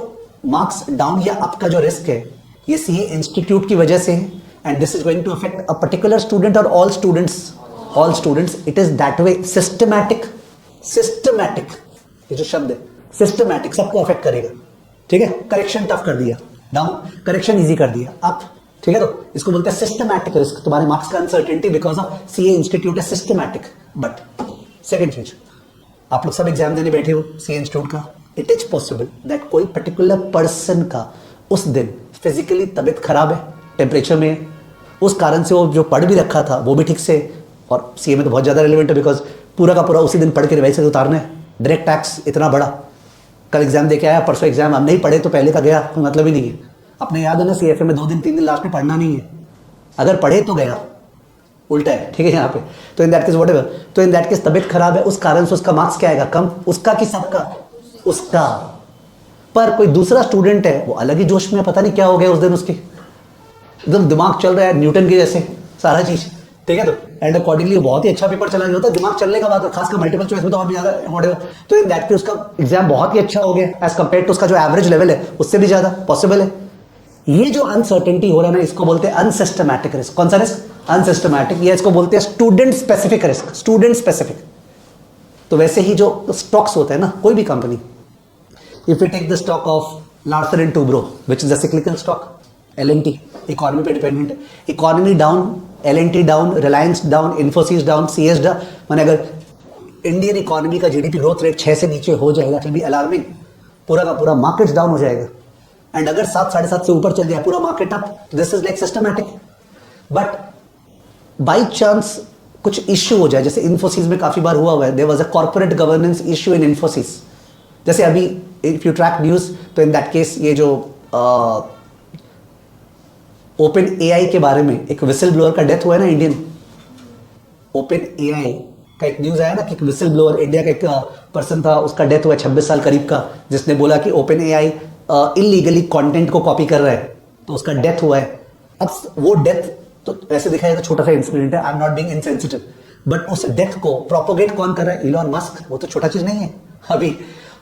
मार्क्स डाउन या अप का जो रिस्क है ये सीए इंस्टीट्यूट की वजह से है, and this is going to affect a particular student और all students. It is that way, systematic. ये जो शब्द है सिस्टमैटिक सबको अफेक्ट करेगा। ठीक है, करेक्शन टफ कर दिया, डाउन, करेक्शन इजी कर दिया, अप। ठीक है, तो इसको बोलते हैं सिस्टमैटिक रिस्क। तुम्हारे मार्क्स का uncertainty because of CA institute है सिस्टमैटिक। बट सेकंड चीज, आप लोग सब एग्जाम देने बैठे हो सीए इंस्टीट्यूट का, इट इज पॉसिबल दैट कोई पर्टिकुलर पर्सन का उस दिन फिजिकली तबीयत खराब है, टेम्परेचर में है, उस कारण से वो जो पढ़ भी रखा था वो भी ठीक से, और सीए में तो बहुत ज्यादा रिलेवेंट है बिकॉज पूरा का पूरा उसी दिन पढ़ के रिवाइज से उतारना है। डायरेक्ट टैक्स इतना बड़ा, कल एग्जाम दे के आया, परसों एग्जाम, हम नहीं पढ़े तो पहले का गया, कोई मतलब ही नहीं है। अपने याद है ना सीएफए में 2 दिन 3 दिन लास्ट में पढ़ना नहीं है, अगर पढ़े तो गया, उल्टा है। ठीक है यहाँ पे, तो इन दैट केस व्हाटएवर, तो इन दैट केस तबीयत खराब है, उस कारण से उसका मार्क्स क्या आएगा, कम। उसका कि सबका, उसका। पर कोई दूसरा स्टूडेंट है वो अलग ही जोश में, पता नहीं क्या हो गया उस दिन, उसके एकदम दिमाग चल रहा है न्यूटन के जैसे सारा चीज। ठीक है, तो एंड अकॉर्डिंगली बहुत ही अच्छा पेपर चला गया होता है, दिमाग चलने का बात है, खासकर मल्टीपल चॉइस में तो और भी ज्यादा व्हाटएवर। तो इन दैट केस उसका एग्जाम बहुत ही अच्छा हो गया एज कंपेयर टू उसका जो एवरेज लेवल है उससे भी ज्यादा पॉसिबल है। ये जो अनसर्टेनिटी हो रहा है ना, इसको बोलते हैं अनसिस्टमैटिक रिस्क। कौन सा रिस्क, अनसिस्टमैटिक, या इसको बोलते हैं student specific risk, student specific. तो वैसे ही जो स्टॉक्स होते हैं ना, कोई भी company, if you take the stock of Larsen and Toubro which is the cyclical stock, LNT, economy पे डिपेंडेंट है, economy down, LNT down, Reliance down, Infosys down, CS down. माने अगर इंडियन इकोनॉमी का जीडीपी ग्रोथ रेट 6 से नीचे हो जाएगा तो भी अलार्मिंग, पूरा का पूरा मार्केट डाउन हो जाएगा। एंड अगर 7 साढ़े 7 से ऊपर चल जाए पूरा market up, this is like systematic. But by chance कुछ इश्यू हो जाए, जैसे इन्फोसिस में काफी बार हुआ है, there was a corporate governance issue in Infosys. जैसे अभी इफ यू ट्रैक न्यूज तो इन दैट केस ये जो ओपन एआई के बारे में एक विसल ब्लोअर का डेथ हुआ है ना, इंडियन ओपन एआई का एक न्यूज आया ना कि एक विसल ब्लोअर इंडिया का एक पर्सन था, उसका डेथ हुआ 26 साल करीब का, जिसने बोला कि ओपन एआई इलीगली कंटेंट को कॉपी कर रहा है, तो उसका डेथ हुआ है। अब वो डेथ तो ऐसे दिखाया तो छोटा सा इंसिडेंट है, आई am not being insensitive, but उस डेथ को प्रोपोगेट कौन कर रहा है, इलॉन मस्क। वो तो छोटा चीज नहीं है अभी,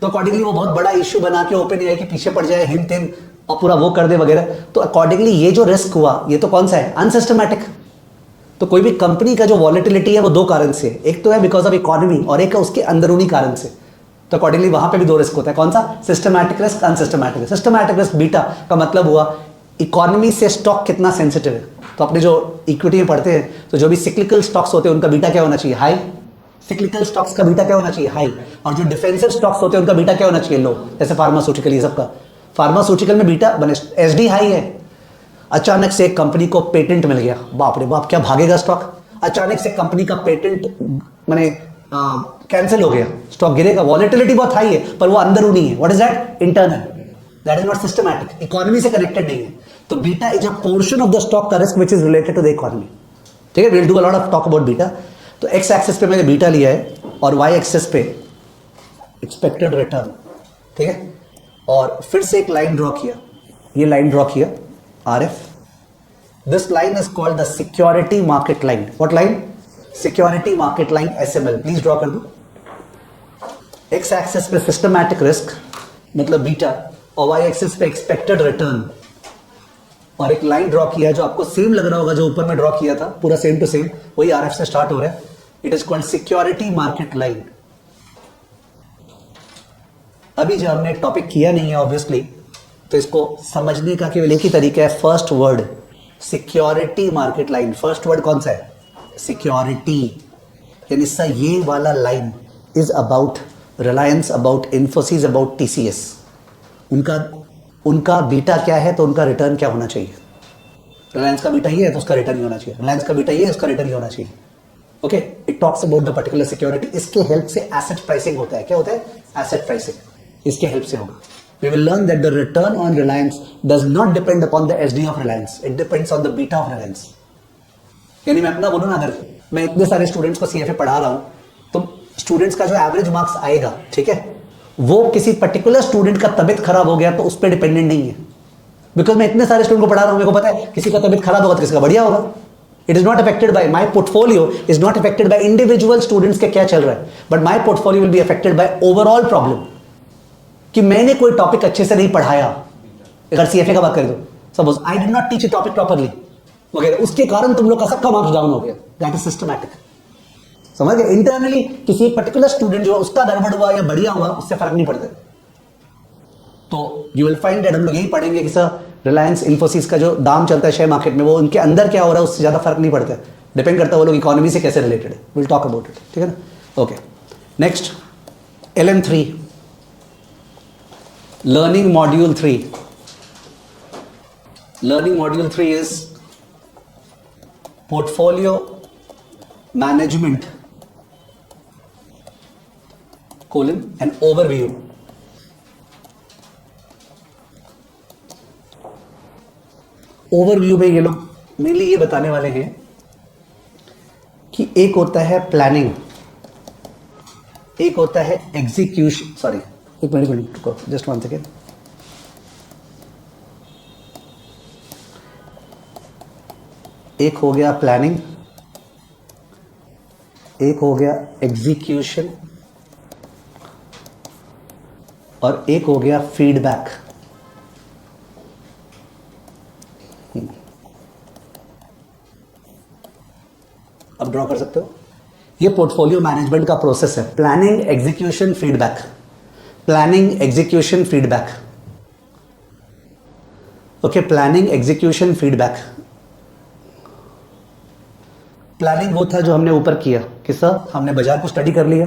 तो अकॉर्डिंगली वो बहुत बड़ा इश्यू बना के ओपन एआई के पीछे पड़ जाए, हिम तिम और पूरा वो कर दे वगैरह। तो अकॉर्डिंगली ये जो रिस्क हुआ ये तो कौन सा है, अनसिस्टमैटिक। तो कोई भी कंपनी का जो वॉलेटिलिटी है वो 2 कारण से, एक तो है बिकॉज ऑफ इकोनॉमी और एक है उसके अंदरूनी कारण से। तो अकॉर्डिंगली वहां पे भी 2 रिस्क होता है, कौन सा, systematic risk, unsystematic risk. Systematic risk beta का मतलब हुआ इकोनॉमी से स्टॉक कितना सेंसिटिव है। तो अपने जो इक्विटी में पढ़ते हैं तो जो भी सिक्लिकल स्टॉक्स होते हैं उनका बीटा क्या होना चाहिए, हाई। सिक्लिकल स्टॉक्स का बीटा क्या होना चाहिए, हाई। और जो डिफेंसिव स्टॉक्स होते हैं उनका बीटा क्या होना चाहिए, लो। जैसे फार्मास्यूटिकल, ये सबका फार्मास्यूटिकल में बीटा एसडी हाई है। अचानक से एक कंपनी को पेटेंट मिल गया, बाप रे बाप क्या भागेगा स्टॉक। अचानक से कंपनी का पेटेंट माने कैंसिल हो गया, स्टॉक गिरेगा। वॉलेटिलिटी बहुत हाई है पर वो अंदरूनी है, what is that, internal, that is not systematic, economy से कनेक्टेड नहीं है। तो beta is a portion of the stock का risk which is related to the economy. ठीक है, will do a lot of talk about beta. तो X axis पे मैंने बीटा लिया है और वाई एक्सिस पे एक्सपेक्टेड रिटर्न। ठीक है, और फिर से एक लाइन ड्रॉ किया, ये लाइन ड्रॉ किया RF. This line is called the security market line. What line, security market line, SML. Please draw कर दो। एक्स एक्सिस पे सिस्टमैटिक रिस्क मतलब बीटा और वाई एक्सिस पे एक्सपेक्टेड रिटर्न, और एक लाइन ड्रॉ किया जो आपको सेम लग रहा होगा जो ऊपर में ड्रॉ किया था, पूरा सेम टू सेम वही आरएफ से स्टार्ट हो रहा है। It is called security market line. अभी जो हमने टॉपिक किया नहीं है ऑब्वियसली, तो इसको समझने का केवल एक ही तरीका है, first word security market line. First word कौन सा है, सिक्योरिटी। यानी सा ये वाला line is about Reliance, about Infosys, about TCS. उनका उनका बीटा क्या है तो उनका रिटर्न क्या होना चाहिए। रिलायंस का बीटा ये है तो उसका रिटर्न ही होना चाहिए, रिलायंस का बीटा ये है उसका रिटर्न ही होना चाहिए। Okay, it talks about the particular security. इसके हेल्प से एसेट प्राइसिंग होता है। क्या होता है? एसेट प्राइसिंग, इसके हेल्प से होगा। We will learn that the return on Reliance does not depend upon the SD of Reliance. It depends on the beta of Reliance. यानी मैं अपना बोलूँ ना, अगर मैं इतने सारे स्टूडेंट्स को CFA पढ़ा रहा हूँ तो स्टूडेंट्स का जो एवरेज मार्क्स आएगा, ठीक है, वो किसी पर्टिकुलर स्टूडेंट का तबियत खराब हो गया तो उस पर डिपेंडेंट नहीं है। बिकॉज मैं इतने सारे स्टूडेंट को पढ़ा रहा हूँ, मेरे को पता है किसी का तबियत खराब होगा तो किसी का बढ़िया होगा। It is not affected by my portfolio, is not affected by individual students के क्या चल रहा है, but my portfolio will be affected by overall problem कि मैंने कोई टॉपिक अच्छे से नहीं पढ़ाया। अगर CFA का बात करें तो suppose I did not teach A topic properly वगैरह, उसके कारण तुम लोग का सबका मार्क्स डाउन हो गया। That is systematic. समझ गए? इंटरनली किसी एक पर्टिकुलर स्टूडेंट जो उसका गड़बड़ हुआ या बढ़िया हुआ उससे फर्क नहीं पड़ता। तो यू विल फाइंड दैट हम लोग यही पढ़ेंगे कि सर रिलायंस इंफोसिस का जो दाम चलता है शेयर मार्केट में, वो उनके अंदर क्या हो रहा है उससे ज्यादा फर्क नहीं पड़ता। डिपेंड करता है वो लोग इकोनॉमी से कैसे रिलेटेड है। विल टॉक अबाउट इट, ठीक है ना। Okay, next LM3 Learning Module 3. Learning Module 3 is Portfolio Management, an overview. Overview में ये लोग मेनली ये बताने वाले हैं कि एक होता है प्लानिंग, एक होता है एग्जीक्यूशन। सॉरी, एक मिनट रुको, जस्ट वन सेकेंड। एक हो गया प्लानिंग, एक हो गया एग्जीक्यूशन और एक हो गया फीडबैक। अब ड्रॉ कर सकते हो। ये पोर्टफोलियो मैनेजमेंट का प्रोसेस है। Planning, execution, feedback. Planning, execution, feedback. Okay, planning, execution, feedback. Planning वो था जो हमने ऊपर किया कि सर हमने बाजार को स्टडी कर लिया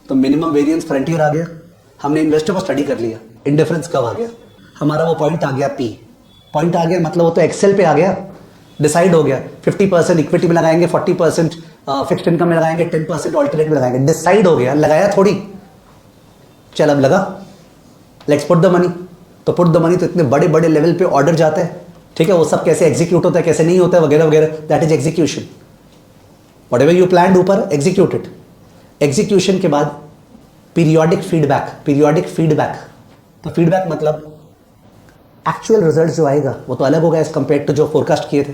तो मिनिमम वेरिएंस फ्रंटियर आ गया, हमने इन्वेस्टर को स्टडी कर लिया, इंडिफरेंस कब आ गया, हमारा वो पॉइंट आ गया, P पॉइंट आ गया, मतलब वो तो एक्सेल पे आ गया, डिसाइड हो गया 50% इक्विटी में लगाएंगे, 40% फिक्स्ड इनकम में लगाएंगे, 10% ऑल्टरनेट में लगाएंगे। डिसाइड हो गया, लगाया थोड़ी, चल अब लगा, लेट्स पुट द मनी। तो पुट द मनी तो इतने बड़े बड़े लेवल पे ऑर्डर जाता है, ठीक है, वो सब कैसे एग्जीक्यूट होता है कैसे नहीं होता है वगैरह वगैरह, that is execution. Whatever you planned ऊपर, एग्जीक्यूट इट। एग्जीक्यूशन के बाद पीरियोडिक फीडबैक। पीरियोडिक फीडबैक, तो फीडबैक मतलब एक्चुअल रिजल्ट जो आएगा वो तो अलग होगा एज कंपेयर टू जो फोरकास्ट किए थे,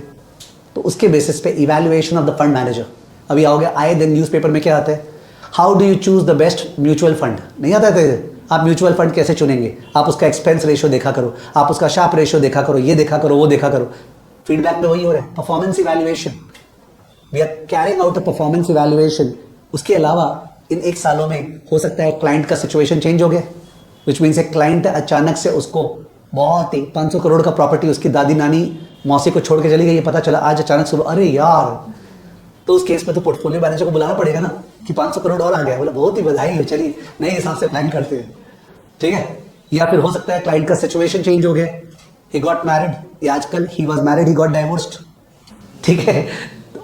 तो उसके बेसिस पे evaluation of the fund manager. अभी आओगे, आए दिन न्यूज़पेपर में क्या आता है, how do you choose the best mutual fund, नहीं आता है। आप म्यूचुअल फंड कैसे चुनेंगे, आप उसका एक्सपेंस रेशियो देखा करो, आप उसका शार्प रेशियो देखा करो, ये देखा करो, वो देखा करो। फीडबैक में वही हो रहा है, performance evaluation. We are carrying out a performance evaluation. उसके अलावा इन 1 सालों में हो सकता है क्लाइंट का सिचुएशन चेंज हो गया, विच मीन्स एक क्लाइंट अचानक से उसको बहुत ही 500 करोड़ का प्रॉपर्टी उसकी दादी नानी मौसी को छोड़ के चली गई, ये पता चला आज अचानक सुबह, अरे यार, तो उस केस में तो पोर्टफोलियो मैनेजर को बुलाना पड़ेगा ना कि 500 करोड़ और आ गया। बोला बहुत ही बधाई हो, चलिए नए हिसाब से प्लान करते हैं, ठीक है। या फिर हो सकता है क्लाइंट का सिचुएशन चेंज हो गया, ही गॉट मैरिड, या आजकल he was married, he got divorced, ठीक है,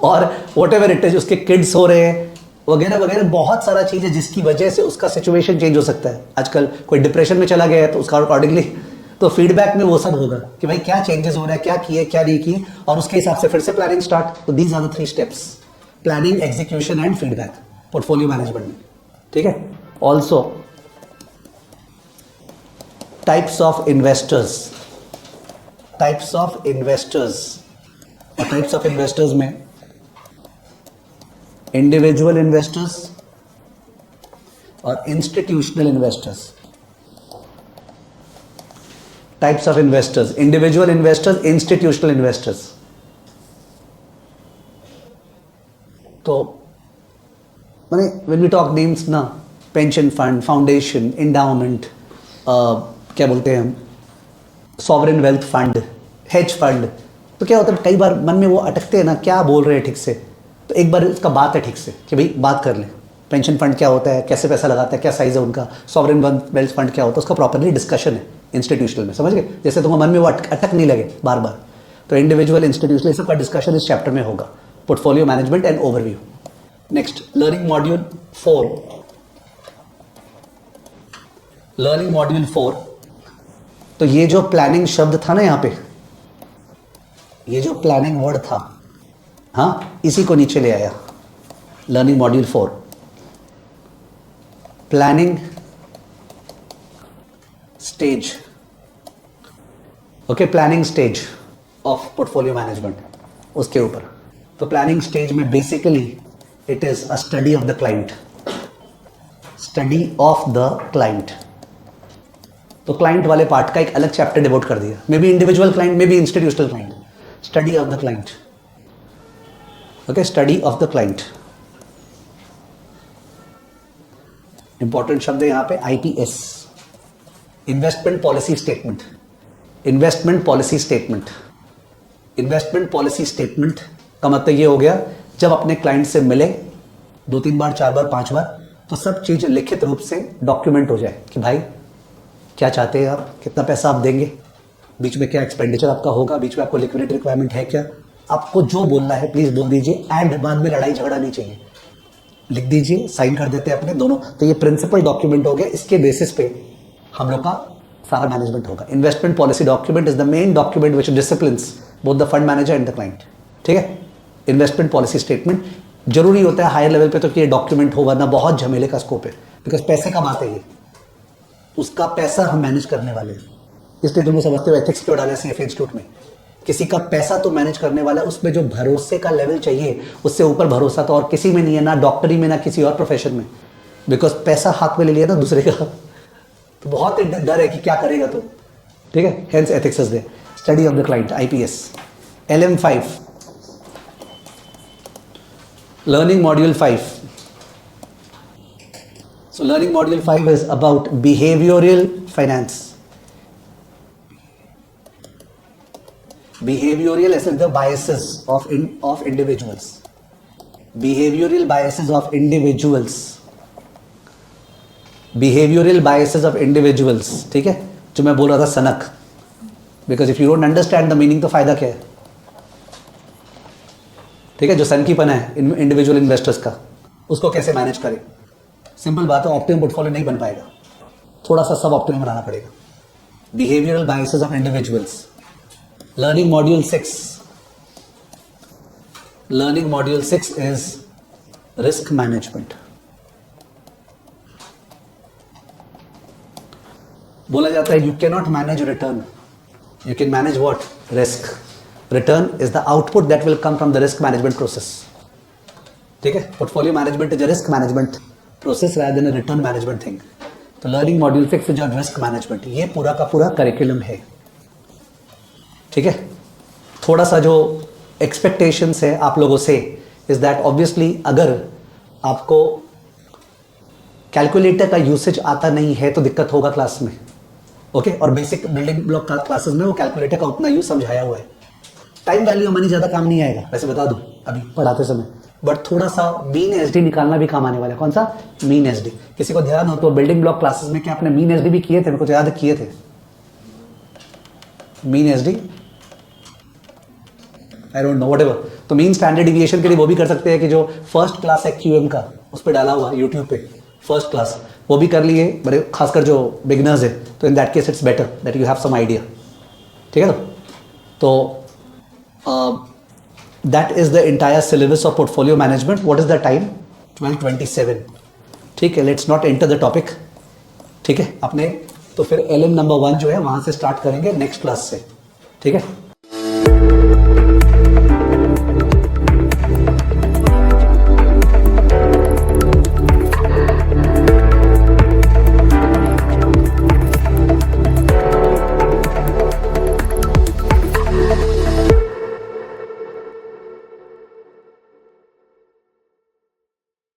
और वॉट एवर इट इज, उसके किड्स हो रहे हैं वगैरह वगैरह, बहुत सारा चीज है जिसकी वजह से उसका सिचुएशन चेंज हो सकता है। आजकल कोई डिप्रेशन में चला गया है तो उसका अकॉर्डिंगली, तो फीडबैक में वो सब होगा कि भाई क्या चेंजेस हो रहा है, क्या किए क्या नहीं किए, और उसके हिसाब से फिर से प्लानिंग स्टार्ट। तो these are the 3 steps, planning, execution and feedback, portfolio management में, ठीक है। Also types of investors, types of investors, और टाइप्स ऑफ इन्वेस्टर्स में इंडिविजुअल इन्वेस्टर्स और institutional investors. Types of investors, individual investors, institutional investors. तो माने when we talk names ना, pension fund, foundation, endowment, क्या बोलते हैं हम, sovereign wealth fund, hedge fund, तो क्या होता है कई बार मन में वो अटकते हैं ना, क्या बोल रहे हैं ठीक से, तो एक बार इसका बात है ठीक से कि भाई बात कर ले, पेंशन फंड क्या होता है, कैसे पैसा लगाता है, क्या साइज है उनका, सॉवरेन वेल्थ फंड क्या होता है, उसका प्रॉपरली डिस्कशन है, इंस्टीट्यूशनल में, समझ गए? जैसे तुम्हारे मन में वो अटक नहीं लगे बार बार। तो इंडिविजुअल, इंस्टीट्यूशनल, इस सबका डिस्कशन इस चैप्टर में होगा, portfolio management and overview. Next, learning module 4। Learning module 4, तो ये जो प्लानिंग शब्द था ना यहाँ पे, ये जो प्लानिंग वर्ड था, हाँ, इसी को नीचे ले आया। Learning module 4, planning stage, okay, planning stage of portfolio management, उसके ऊपर। तो प्लानिंग स्टेज में basically it is a study of the client, study of the client. तो क्लाइंट वाले पार्ट का एक अलग चैप्टर डिवोट कर दिया, may be individual client, may be institutional client, study of the client, okay, study of the client. Important शब्द है यहां पे IPS, investment policy statement. Investment policy statement, investment policy statement का मतलब ये हो गया, जब अपने क्लाइंट से मिले 2-3 बार, 4 बार, 5 बार, तो सब चीज लिखित रूप से डॉक्यूमेंट हो जाए कि भाई क्या चाहते हैं आप, कितना पैसा आप देंगे, बीच में क्या एक्सपेंडिचर आपका होगा, बीच में आपको लिक्विडिटी रिक्वायरमेंट है क्या, आपको जो बोलना है प्लीज बोल दीजिए, एंड बाद में लड़ाई झगड़ा नहीं चाहिए, लिख दीजिए, साइन कर देते हैं अपने दोनों। तो ये प्रिंसिपल डॉक्यूमेंट हो गया, इसके बेसिस पे हम लोग का सारा मैनेजमेंट होगा। Investment policy document is the main document which disciplines both the fund manager and the client, ठीक है। इन्वेस्टमेंट पॉलिसी स्टेटमेंट जरूरी होता है हायर लेवल पे तो कि ये डॉक्यूमेंट हो, वरना बहुत झमेले का स्कोप है, बिकॉज पैसे का बात है ये, उसका पैसा हम मैनेज करने वाले हैं। इसलिए तुम समझते हो एथिक्स क्यों डाला CFA इंस्टीट्यूट में, किसी का पैसा तो मैनेज करने वाला है, उसमें जो भरोसे का लेवल चाहिए उससे ऊपर भरोसा तो और किसी में नहीं है, ना डॉक्टरी में, ना किसी और प्रोफेशन में, बिकॉज पैसा हाथ में ले लिया ना दूसरे का, तो बहुत डर है कि क्या करेगा तो, ठीक है। Hence ethics is there. Study of the client, IPS। LM5, learning module 5। So learning module 5 is about behavioral finance. Behavioral is the biases of individuals. Behavioral biases of individuals. Behavioral biases of individuals. ठीक है, जो मैं बोल रहा था सनक, because if you don't understand the meaning तो फायदा क्या है, ठीक है। जो सनकीपना है इंडिविजुअल इन्वेस्टर्स का, उसको कैसे मैनेज करें। सिंपल बात है, ऑप्टिमम पोर्टफोलियो नहीं बन पाएगा, थोड़ा सा सब ऑप्टिमम बनाना पड़ेगा। Behavioural biases of individuals, learning module 6। Learning module 6 is risk management. बोला जाता है you can not manage return, you can manage what, risk. Return is the output that will come from the risk management process, ठीक है। Portfolio management is a risk management process rather than a return management thing. तो learning module 6 जो risk management, ये पूरा का पूरा curriculum है, ठीक है। थोड़ा सा जो एक्सपेक्टेशंस है आप लोगों से इज दैट ऑब्वियसली अगर आपको कैलकुलेटर का यूसेज आता नहीं है तो दिक्कत होगा क्लास में, ओके। और बेसिक बिल्डिंग ब्लॉक क्लासेस में वो कैलकुलेटर का उतना यूज समझाया हुआ है। टाइम वैल्यू मनी ज्यादा काम नहीं आएगा, वैसे बता दूं अभी पढ़ाते समय, बट थोड़ा सा मीन एसडी निकालना भी काम आने वाला है। कौन सा? Mean SD. किसी को ध्यान हो तो बिल्डिंग ब्लॉक क्लासेस में क्या आपने मीन एसडी भी किए थे? मेरे को तो याद किए थे mean SD, I don't know, whatever. तो मीन स्टैंडर्ड डिविएशन के लिए वो भी कर सकते हैं कि जो फर्स्ट क्लास है QM का, उस पर डाला हुआ यूट्यूब पे फर्स्ट क्लास, वो भी कर लिए बड़े, खासकर जो बिगिनर्स है। तो in that case it's better that you have some idea, ठीक है ना। तो that is the entire syllabus of portfolio management. What is the time? 12:27. ठीक है, let's not enter the topic. ठीक है अपने, तो फिर LM नंबर 1 जो है वहां से स्टार्ट करेंगे नेक्स्ट क्लास से, ठीक है।